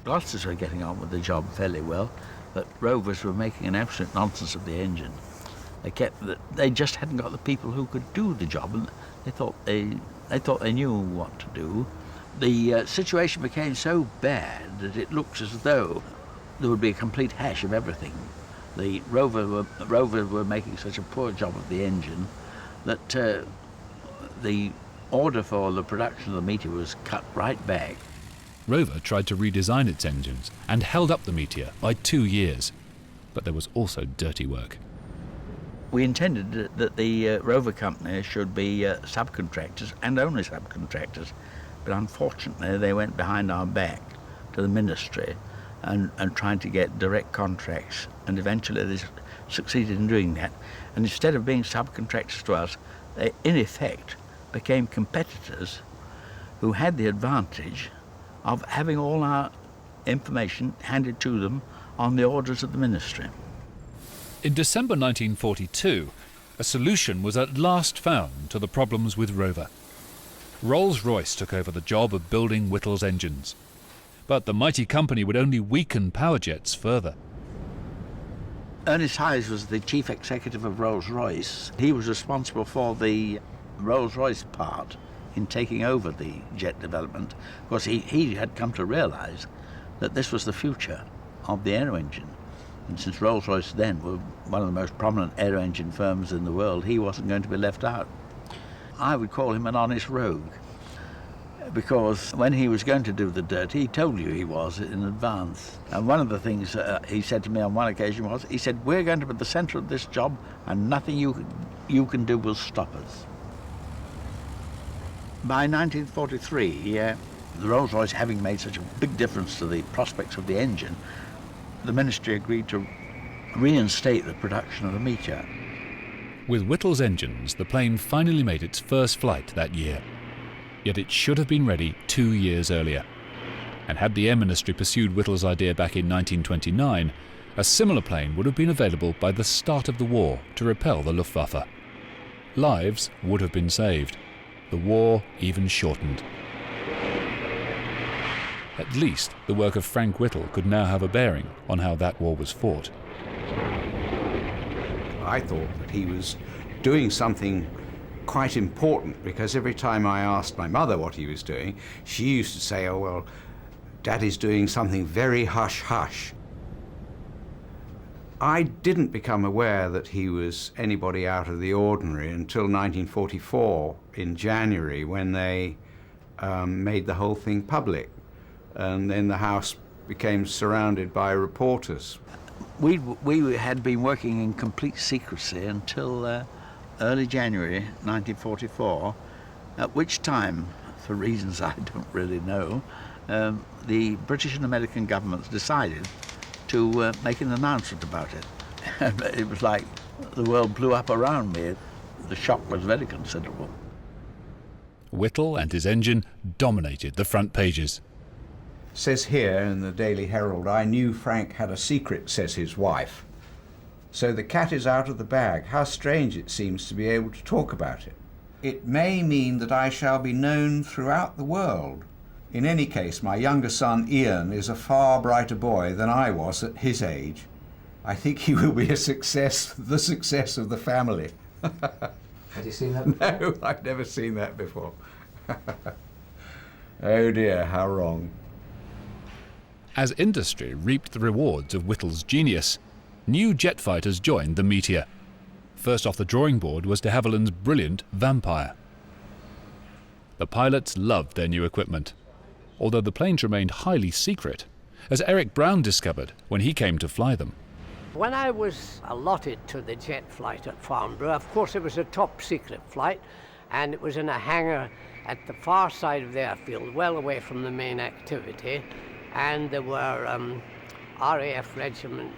Gloucesters were getting on with the job fairly well, but Rovers were making an absolute nonsense of the engine. They just hadn't got the people who could do the job, and they thought they knew what to do. The situation became so bad that it looked as though there would be a complete hash of everything. The Rover were making such a poor job of the engine that the order for the production of the Meteor was cut right back. Rover tried to redesign its engines and held up the Meteor by 2 years, but there was also dirty work. We intended that the Rover company should be subcontractors and only subcontractors, but unfortunately they went behind our back to the ministry and tried to get direct contracts, and eventually they succeeded in doing that. And instead of being subcontractors to us, they in effect became competitors who had the advantage of having all our information handed to them on the orders of the ministry. In December 1942, a solution was at last found to the problems with Rover. Rolls-Royce took over the job of building Whittle's engines, but the mighty company would only weaken Powerjets further. Ernest Hayes was the chief executive of Rolls-Royce. He was responsible for the Rolls-Royce part in taking over the jet development. Of course, he had come to realize that this was the future of the aero engine. And since Rolls-Royce then were one of the most prominent aero engine firms in the world, he wasn't going to be left out. I would call him an honest rogue, because when he was going to do the dirt, he told you he was in advance. And one of the things he said to me on one occasion was, he said, "We're going to be the center of this job, and nothing you can do will stop us." By 1943, the Rolls-Royce having made such a big difference to the prospects of the engine, the ministry agreed to reinstate the production of the Meteor. With Whittle's engines, the plane finally made its first flight that year. Yet it should have been ready 2 years earlier. And had the Air Ministry pursued Whittle's idea back in 1929, A similar plane would have been available by the start of the war to repel the Luftwaffe. Lives would have been saved, the war even shortened. At least the work of Frank Whittle could now have a bearing on how that war was fought. I thought that he was doing something quite important, because every time I asked my mother what he was doing, she used to say, "Oh, well, Daddy's doing something very hush-hush." I didn't become aware that he was anybody out of the ordinary until 1944 in January, when they made the whole thing public. And then the house became surrounded by reporters. We had been working in complete secrecy until early January 1944, at which time, for reasons I don't really know, the British and American governments decided to make an announcement about it. And it was like the world blew up around me. The shock was very considerable. Whittle and his engine dominated the front pages. Says here in the Daily Herald, "I knew Frank had a secret," says his wife. So the cat is out of the bag. How strange it seems to be able to talk about it. It may mean that I shall be known throughout the world. In any case, my younger son Ian is a far brighter boy than I was at his age. I think he will be a success, the success of the family. Had you seen that before? No, I've never seen that before. Oh dear, how wrong. As industry reaped the rewards of Whittle's genius, new jet fighters joined the Meteor. First off the drawing board was de Havilland's brilliant Vampire. The pilots loved their new equipment, although the planes remained highly secret, as Eric Brown discovered when he came to fly them. When I was allotted to the jet flight at Farnborough, of course it was a top secret flight, and it was in a hangar at the far side of the airfield, well away from the main activity, and there were RAF regiment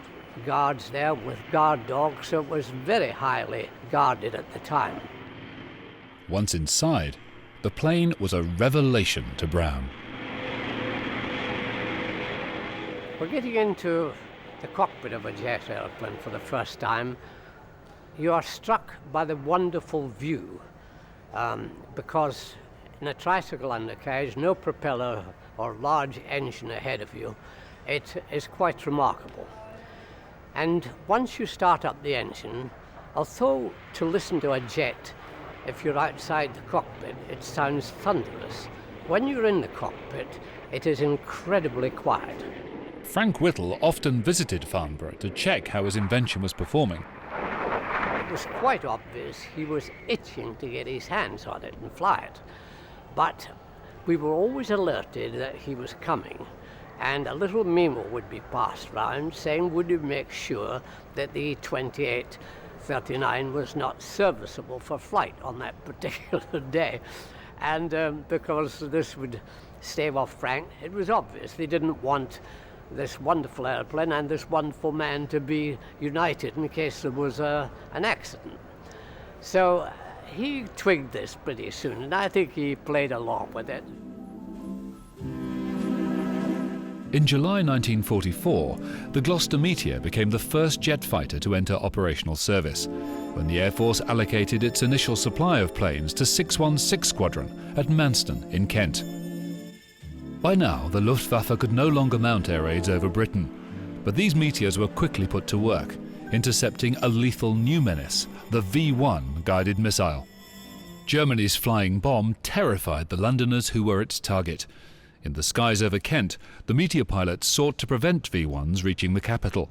guards there with guard dogs, so it was very highly guarded at the time. Once inside, the plane was a revelation to Brown. We're getting into the cockpit of a jet airplane for the first time. You are struck by the wonderful view, because in a tricycle undercarriage, no propeller or large engine ahead of you, it is quite remarkable. And once you start up the engine, although to listen to a jet, if you're outside the cockpit, it sounds thunderous. When you're in the cockpit, it is incredibly quiet. Frank Whittle often visited Farnborough to check how his invention was performing. It was quite obvious he was itching to get his hands on it and fly it. But we were always alerted that he was coming, and a little memo would be passed round saying, would you make sure that the 2839 was not serviceable for flight on that particular day. And because this would stave off Frank, it was obvious they didn't want this wonderful airplane and this wonderful man to be united in case there was an accident. So he twigged this pretty soon, and I think he played along with it. In July 1944, the Gloucester Meteor became the first jet fighter to enter operational service, when the Air Force allocated its initial supply of planes to 616 Squadron at Manston in Kent. By now, the Luftwaffe could no longer mount air raids over Britain, but these Meteors were quickly put to work, intercepting a lethal new menace, the V-1 guided missile. Germany's flying bomb terrified the Londoners who were its target. In the skies over Kent, the Meteor pilots sought to prevent V-1s reaching the capital.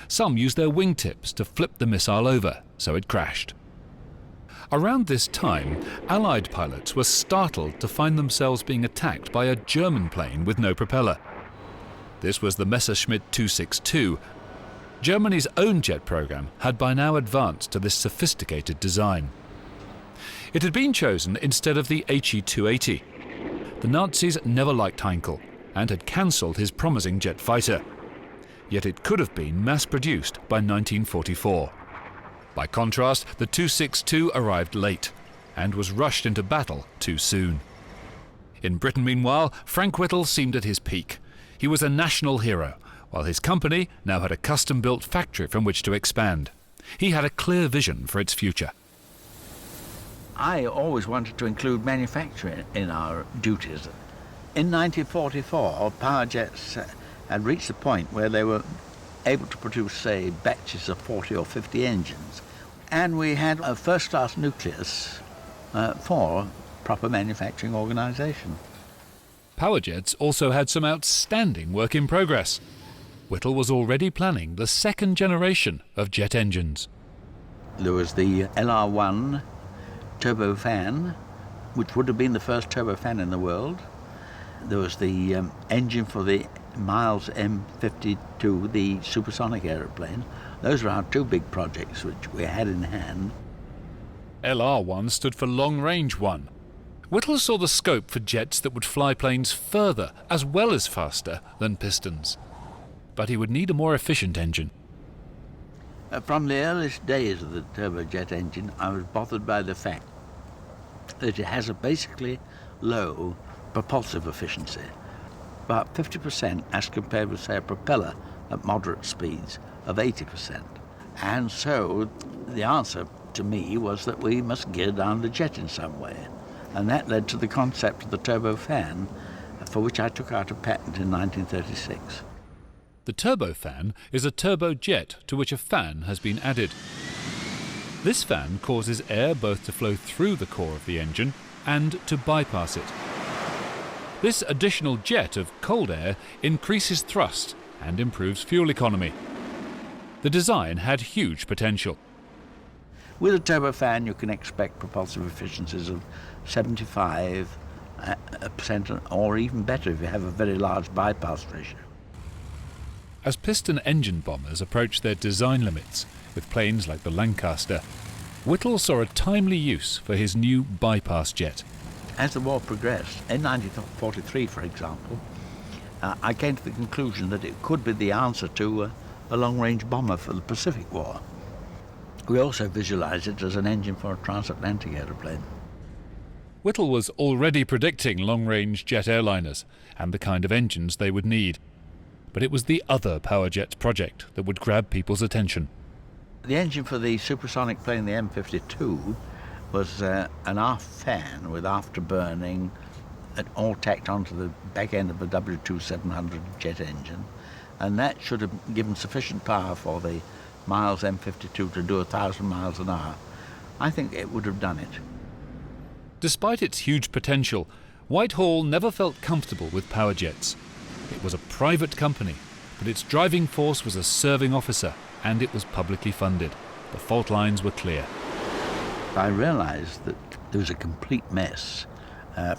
Some used their wingtips to flip the missile over, so it crashed. Around this time, Allied pilots were startled to find themselves being attacked by a German plane with no propeller. This was the Messerschmitt 262. Germany's own jet program had by now advanced to this sophisticated design. It had been chosen instead of the HE-280. The Nazis never liked Heinkel and had cancelled his promising jet fighter. Yet it could have been mass-produced by 1944. By contrast, the 262 arrived late and was rushed into battle too soon. In Britain, meanwhile, Frank Whittle seemed at his peak. He was a national hero, while his company now had a custom-built factory from which to expand. He had a clear vision for its future. I always wanted to include manufacturing in our duties. In 1944, power jets had reached the point where they were able to produce, say, batches of 40 or 50 engines. And we had a first-class nucleus for proper manufacturing organisation. Power jets also had some outstanding work in progress. Whittle was already planning the second generation of jet engines. There was the LR1 turbofan, which would have been the first turbofan in the world. There was the engine for the Miles M52, the supersonic aeroplane. Those were our two big projects which we had in hand. LR1 stood for Long Range 1. Whittle saw the scope for jets that would fly planes further as well as faster than pistons. But he would need a more efficient engine. From the earliest days of the turbojet engine, I was bothered by the fact that it has a basically low propulsive efficiency, about 50% as compared with, say, a propeller at moderate speeds of 80%. And so the answer to me was that we must gear down the jet in some way. And that led to the concept of the turbofan, for which I took out a patent in 1936. The turbofan is a turbojet to which a fan has been added. This fan causes air both to flow through the core of the engine and to bypass it. This additional jet of cold air increases thrust and improves fuel economy. The design had huge potential. With a turbofan, you can expect propulsive efficiencies of 75% or even better if you have a very large bypass ratio. As piston engine bombers approached their design limits with planes like the Lancaster, Whittle saw a timely use for his new bypass jet. As the war progressed, in 1943, for example, I came to the conclusion that it could be the answer to a long-range bomber for the Pacific War. We also visualized it as an engine for a transatlantic aeroplane. Whittle was already predicting long-range jet airliners and the kind of engines they would need. But it was the other power jet project that would grab people's attention. The engine for the supersonic plane, the M52, was an aft fan with afterburning and all tacked onto the back end of a W2700 jet engine. And that should have given sufficient power for the Miles M52 to do 1,000 miles an hour. I think it would have done it. Despite its huge potential, Whitehall never felt comfortable with power jets. It was a private company, but its driving force was a serving officer, and it was publicly funded. The fault lines were clear. I realized that there was a complete mess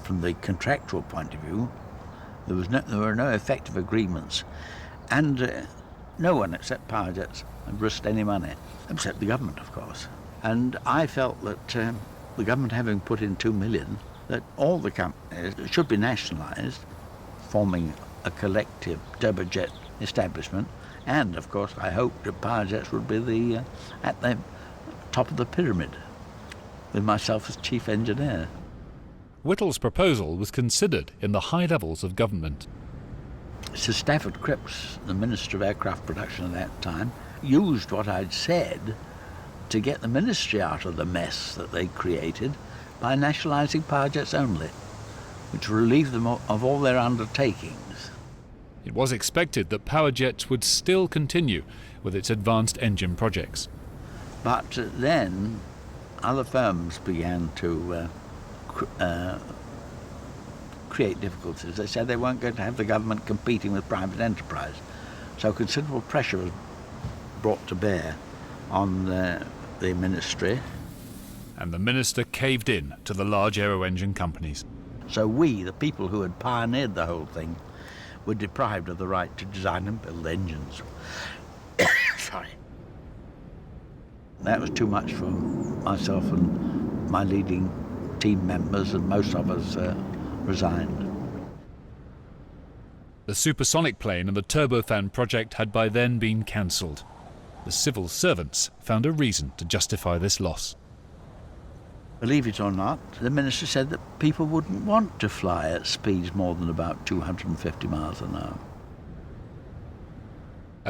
from the contractual point of view. There were no effective agreements, and no one except power jets had risked any money, except the government, of course. And I felt that the government having put in $2 million, that all the companies should be nationalized, forming a collective turbojet establishment, and of course I hoped that power jets would be at the top of the pyramid, with myself as chief engineer. Whittle's proposal was considered in the high levels of government. Sir Stafford Cripps, the Minister of Aircraft Production at that time, used what I'd said to get the ministry out of the mess that they created by nationalising power jets only, which relieved them of all their undertakings. It was expected that power jets would still continue with its advanced engine projects. But then other firms began to create difficulties. They said they weren't going to have the government competing with private enterprise. So considerable pressure was brought to bear on the ministry. And the minister caved in to the large aero-engine companies. So we, the people who had pioneered the whole thing, were deprived of the right to design and build engines. Sorry. That was too much for myself and my leading team members, and most of us resigned. The supersonic plane and the turbofan project had by then been cancelled. The civil servants found a reason to justify this loss. Believe it or not, the minister said that people wouldn't want to fly at speeds more than about 250 miles an hour.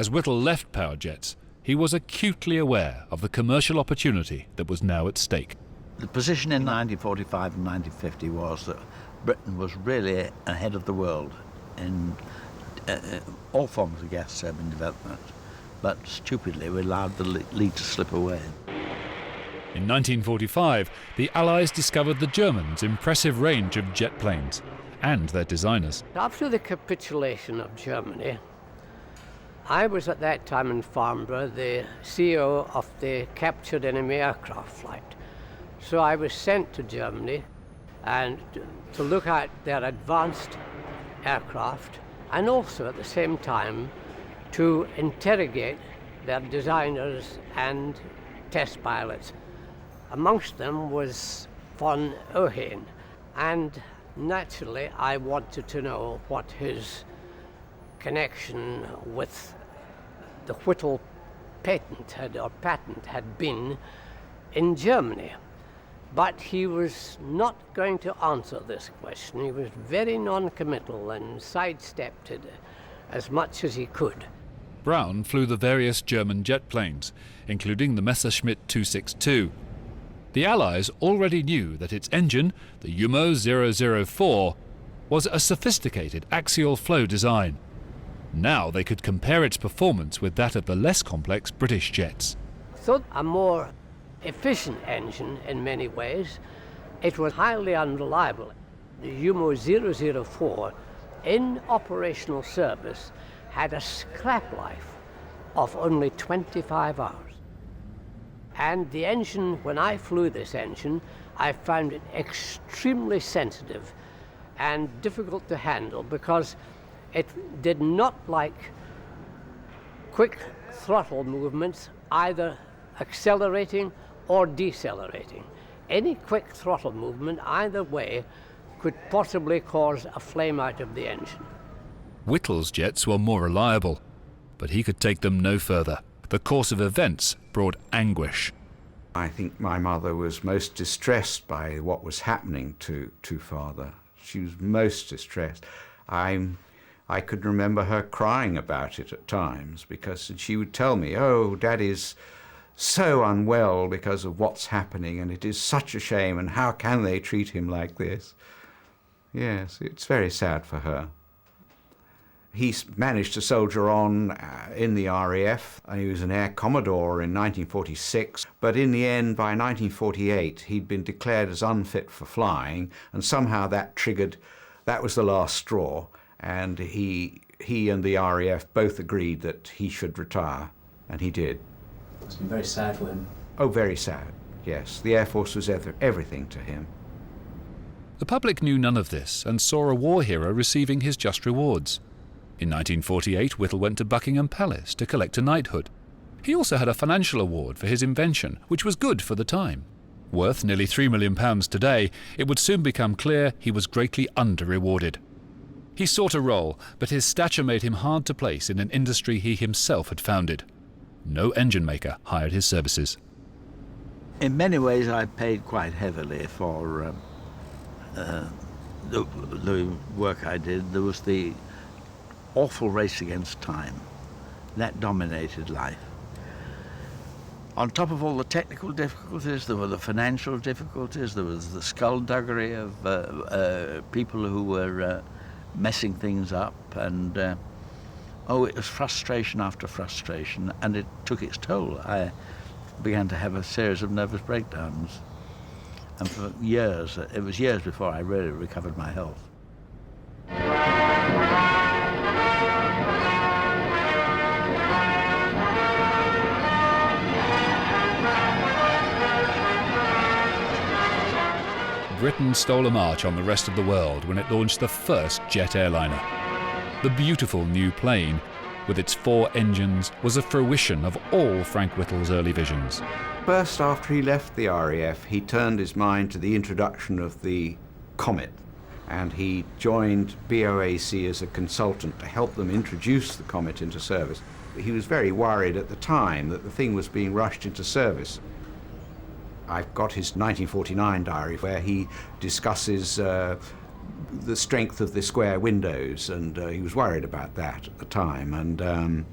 As Whittle left power jets, he was acutely aware of the commercial opportunity that was now at stake. The position in 1945 and 1950 was that Britain was really ahead of the world in all forms of gas turbine development, but stupidly we allowed the lead to slip away. In 1945, the Allies discovered the Germans' impressive range of jet planes and their designers. After the capitulation of Germany, I was at that time in Farnborough the CEO of the captured enemy aircraft flight. So I was sent to Germany and to look at their advanced aircraft, and also at the same time to interrogate their designers and test pilots. Amongst them was von Ohain, and naturally I wanted to know what his connection with the Whittle patent had been in Germany. But he was not going to answer this question. He was very non-committal and sidestepped it as much as he could. Brown flew the various German jet planes, including the Messerschmitt 262. The Allies already knew that its engine, the Umo 004, was a sophisticated axial flow design. Now they could compare its performance with that of the less complex British jets. So a more efficient engine in many ways. It was highly unreliable. The Umo 004 in operational service had a scrap life of only 25 hours. And the engine, when I flew this engine, I found it extremely sensitive and difficult to handle because it did not like quick throttle movements, either accelerating or decelerating. Any quick throttle movement either way could possibly cause a flame out of the engine. Whittle's jets were more reliable, but he could take them no further. The course of events brought anguish. I think my mother was most distressed by what was happening to father. She was most distressed. I could remember her crying about it at times because she would tell me, "Oh, Daddy's so unwell because of what's happening, and it is such a shame, and how can they treat him like this?" Yes, it's very sad for her. He managed to soldier on in the RAF, and he was an Air Commodore in 1946, but in the end, by 1948, he'd been declared as unfit for flying, and somehow that was the last straw, and he and the RAF both agreed that he should retire, and he did. It's been very sad for him. Oh, very sad, yes. The Air Force was everything to him. The public knew none of this and saw a war hero receiving his just rewards. In 1948, Whittle went to Buckingham Palace to collect a knighthood. He also had a financial award for his invention, which was good for the time. Worth nearly £3 million today, it would soon become clear he was greatly under-rewarded. He sought a role, but his stature made him hard to place in an industry he himself had founded. No engine maker hired his services. In many ways, I paid quite heavily for the work I did. There was the awful race against time. That dominated life. On top of all the technical difficulties, there were the financial difficulties, there was the skullduggery of people who were messing things up, and it was frustration after frustration, and it took its toll. I began to have a series of nervous breakdowns, and for years, it was years before I really recovered my health. Britain stole a march on the rest of the world when it launched the first jet airliner. The beautiful new plane, with its 4 engines, was a fruition of all Frank Whittle's early visions. First, after he left the RAF, he turned his mind to the introduction of the Comet, and he joined BOAC as a consultant to help them introduce the Comet into service. He was very worried at the time that the thing was being rushed into service. I've got his 1949 diary where he discusses the strength of the square windows, and he was worried about that at the time. And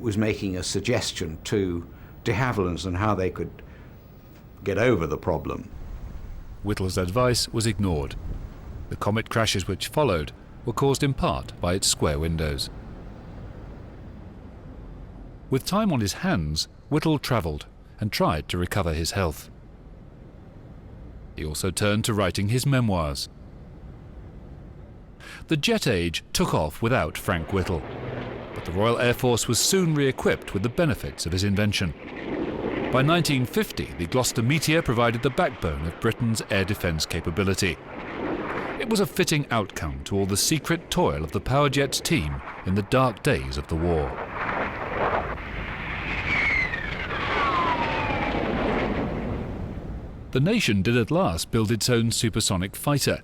was making a suggestion to de Havilland's on how they could get over the problem. Whittle's advice was ignored. The comet crashes which followed were caused in part by its square windows. With time on his hands, Whittle travelled and tried to recover his health. He also turned to writing his memoirs. The jet age took off without Frank Whittle, but the Royal Air Force was soon re-equipped with the benefits of his invention. By 1950, the Gloucester Meteor provided the backbone of Britain's air defence capability. It was a fitting outcome to all the secret toil of the Power Jets team in the dark days of the war. The nation did at last build its own supersonic fighter,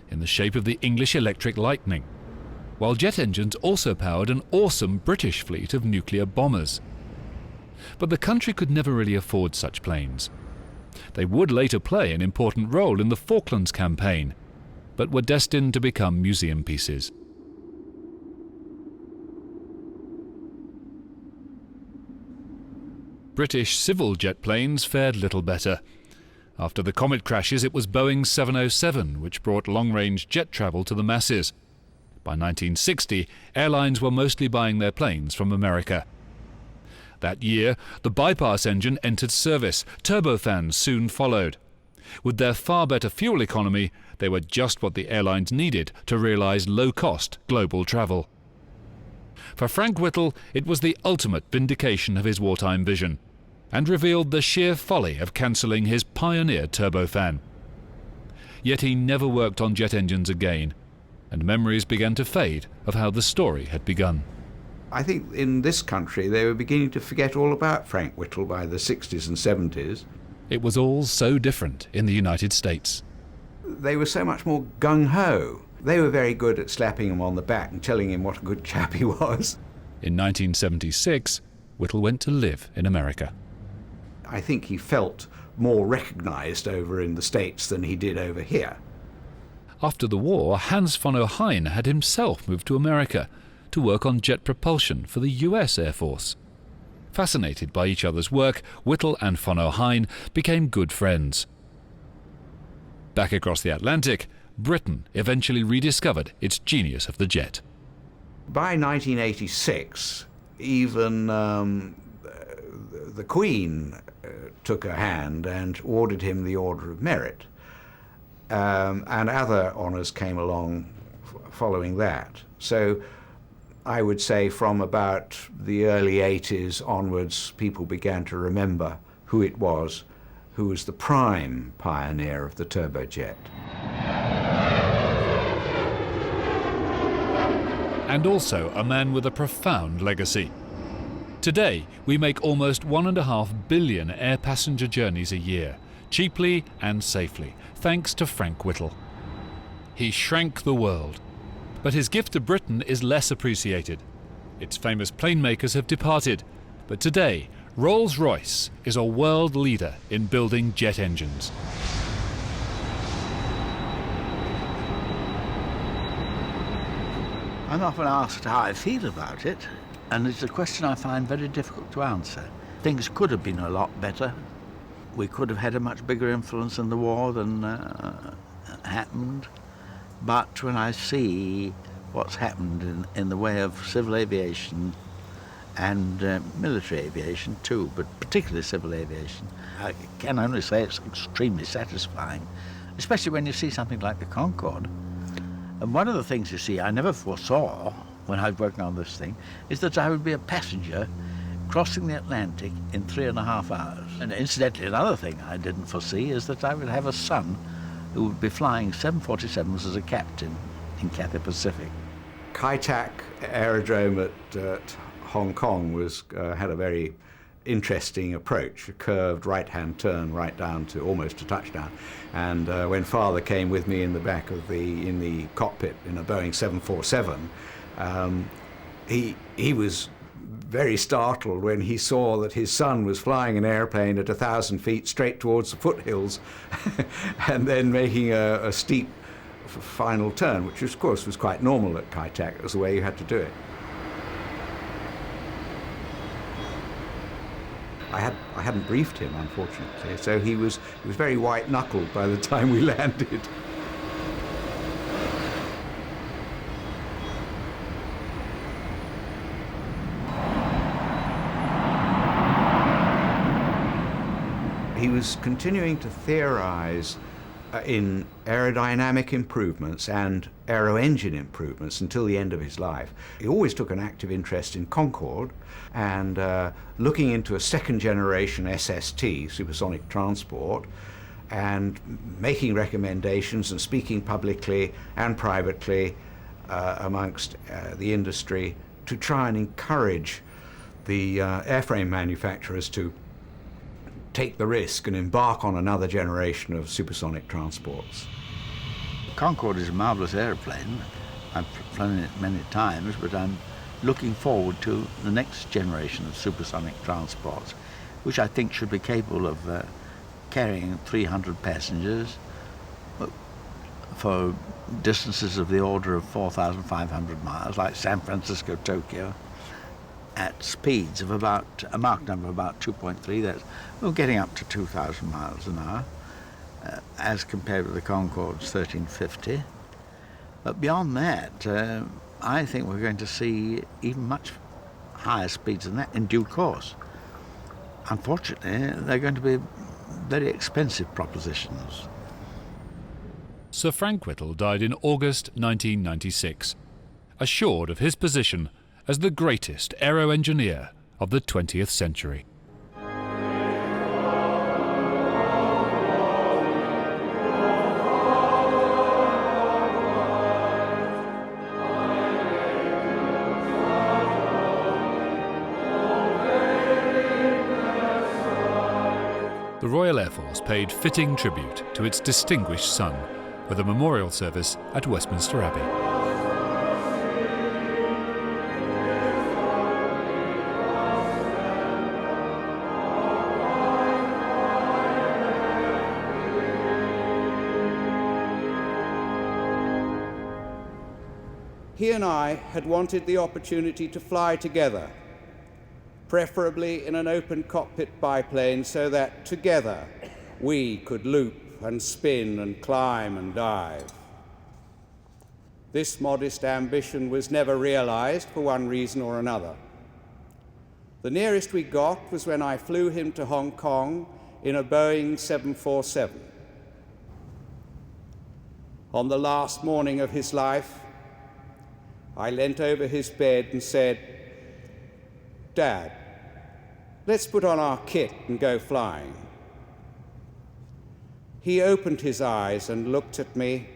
in the shape of the English Electric Lightning, while jet engines also powered an awesome British fleet of nuclear bombers. But the country could never really afford such planes. They would later play an important role in the Falklands campaign, but were destined to become museum pieces. British civil jet planes fared little better. After the comet crashes, it was Boeing 707 which brought long-range jet travel to the masses. By 1960, airlines were mostly buying their planes from America. That year, the bypass engine entered service. Turbofans soon followed. With their far better fuel economy, they were just what the airlines needed to realize low-cost global travel. For Frank Whittle, it was the ultimate vindication of his wartime vision, and revealed the sheer folly of cancelling his pioneer turbofan. Yet he never worked on jet engines again, and memories began to fade of how the story had begun. I think in this country they were beginning to forget all about Frank Whittle by the 60s and 70s. It was all so different in the United States. They were so much more gung-ho. They were very good at slapping him on the back and telling him what a good chap he was. In 1976, Whittle went to live in America. I think he felt more recognised over in the States than he did over here. After the war, Hans von Ohain had himself moved to America to work on jet propulsion for the US Air Force. Fascinated by each other's work, Whittle and von Ohain became good friends. Back across the Atlantic, Britain eventually rediscovered its genius of the jet. By 1986, even the Queen took a hand and awarded him the Order of Merit. And other honours came along following that. So I would say from about the early 80s onwards, people began to remember who it was who was the prime pioneer of the turbojet. And also a man with a profound legacy. Today, we make almost 1.5 billion air passenger journeys a year, cheaply and safely, thanks to Frank Whittle. He shrank the world, but his gift to Britain is less appreciated. Its famous plane makers have departed, but today, Rolls-Royce is a world leader in building jet engines. I'm often asked how I feel about it, and it's a question I find very difficult to answer. Things could have been a lot better. We could have had a much bigger influence in the war than happened. But when I see what's happened in the way of civil aviation and military aviation too, but particularly civil aviation, I can only say it's extremely satisfying, especially when you see something like the Concorde. And one of the things, you see, I never foresaw when I was working on this thing, is that I would be a passenger crossing the Atlantic in 3.5 hours. And incidentally, another thing I didn't foresee is that I would have a son who would be flying 747s as a captain in Cathay Pacific. Kai Tak Aerodrome at Hong Kong had a very interesting approach, a curved right-hand turn right down to almost a touchdown. And when Father came with me in the back of in the cockpit in a Boeing 747, he was very startled when he saw that his son was flying an airplane at 1,000 feet straight towards the foothills and then making a steep final turn, which of course was quite normal at Kai Tak. It was the way you had to do it. hadn't briefed him, unfortunately, so he was very white-knuckled by the time we landed. He was continuing to theorize in aerodynamic improvements and aero-engine improvements until the end of his life. He always took an active interest in Concorde and looking into a second-generation SST, supersonic transport, and making recommendations and speaking publicly and privately amongst the industry to try and encourage the airframe manufacturers to take the risk and embark on another generation of supersonic transports. Concorde is a marvelous aeroplane. I've flown it many times, but I'm looking forward to the next generation of supersonic transports, which I think should be capable of carrying 300 passengers for distances of the order of 4,500 miles, like San Francisco, Tokyo, at speeds of about, a Mach number of about 2.3, that's getting up to 2,000 miles an hour, as compared with the Concorde's 1350. But beyond that, I think we're going to see even much higher speeds than that in due course. Unfortunately, they're going to be very expensive propositions. Sir Frank Whittle died in August 1996, assured of his position as the greatest aero-engineer of the 20th century. The Royal Air Force paid fitting tribute to its distinguished son with a memorial service at Westminster Abbey. He and I had wanted the opportunity to fly together, preferably in an open cockpit biplane, so that together we could loop and spin and climb and dive. This modest ambition was never realized for one reason or another. The nearest we got was when I flew him to Hong Kong in a Boeing 747. On the last morning of his life, I leant over his bed and said, "Dad, let's put on our kit and go flying." He opened his eyes and looked at me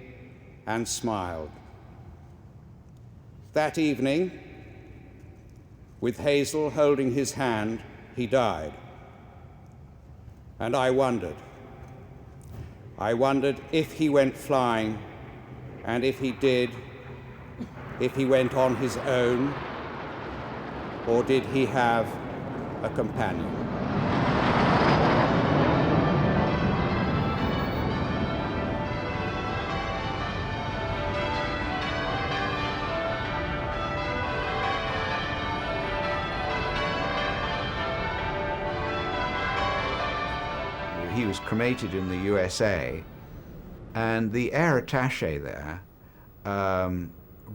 and smiled. That evening, with Hazel holding his hand, he died. And I wondered if he went flying, and if he did, if he went on his own, or did he have a companion? He was cremated in the USA, and the air attaché there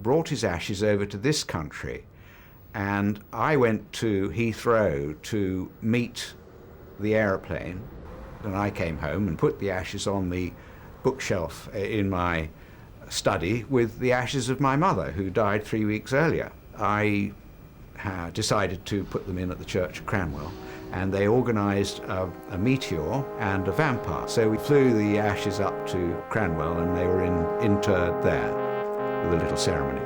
brought his ashes over to this country, and I went to Heathrow to meet the aeroplane, and I came home and put the ashes on the bookshelf in my study with the ashes of my mother, who died 3 weeks earlier. I decided to put them in at the Church of Cranwell, and they organized a meteor and a vampire. So we flew the ashes up to Cranwell, and they were interred there with a little ceremony.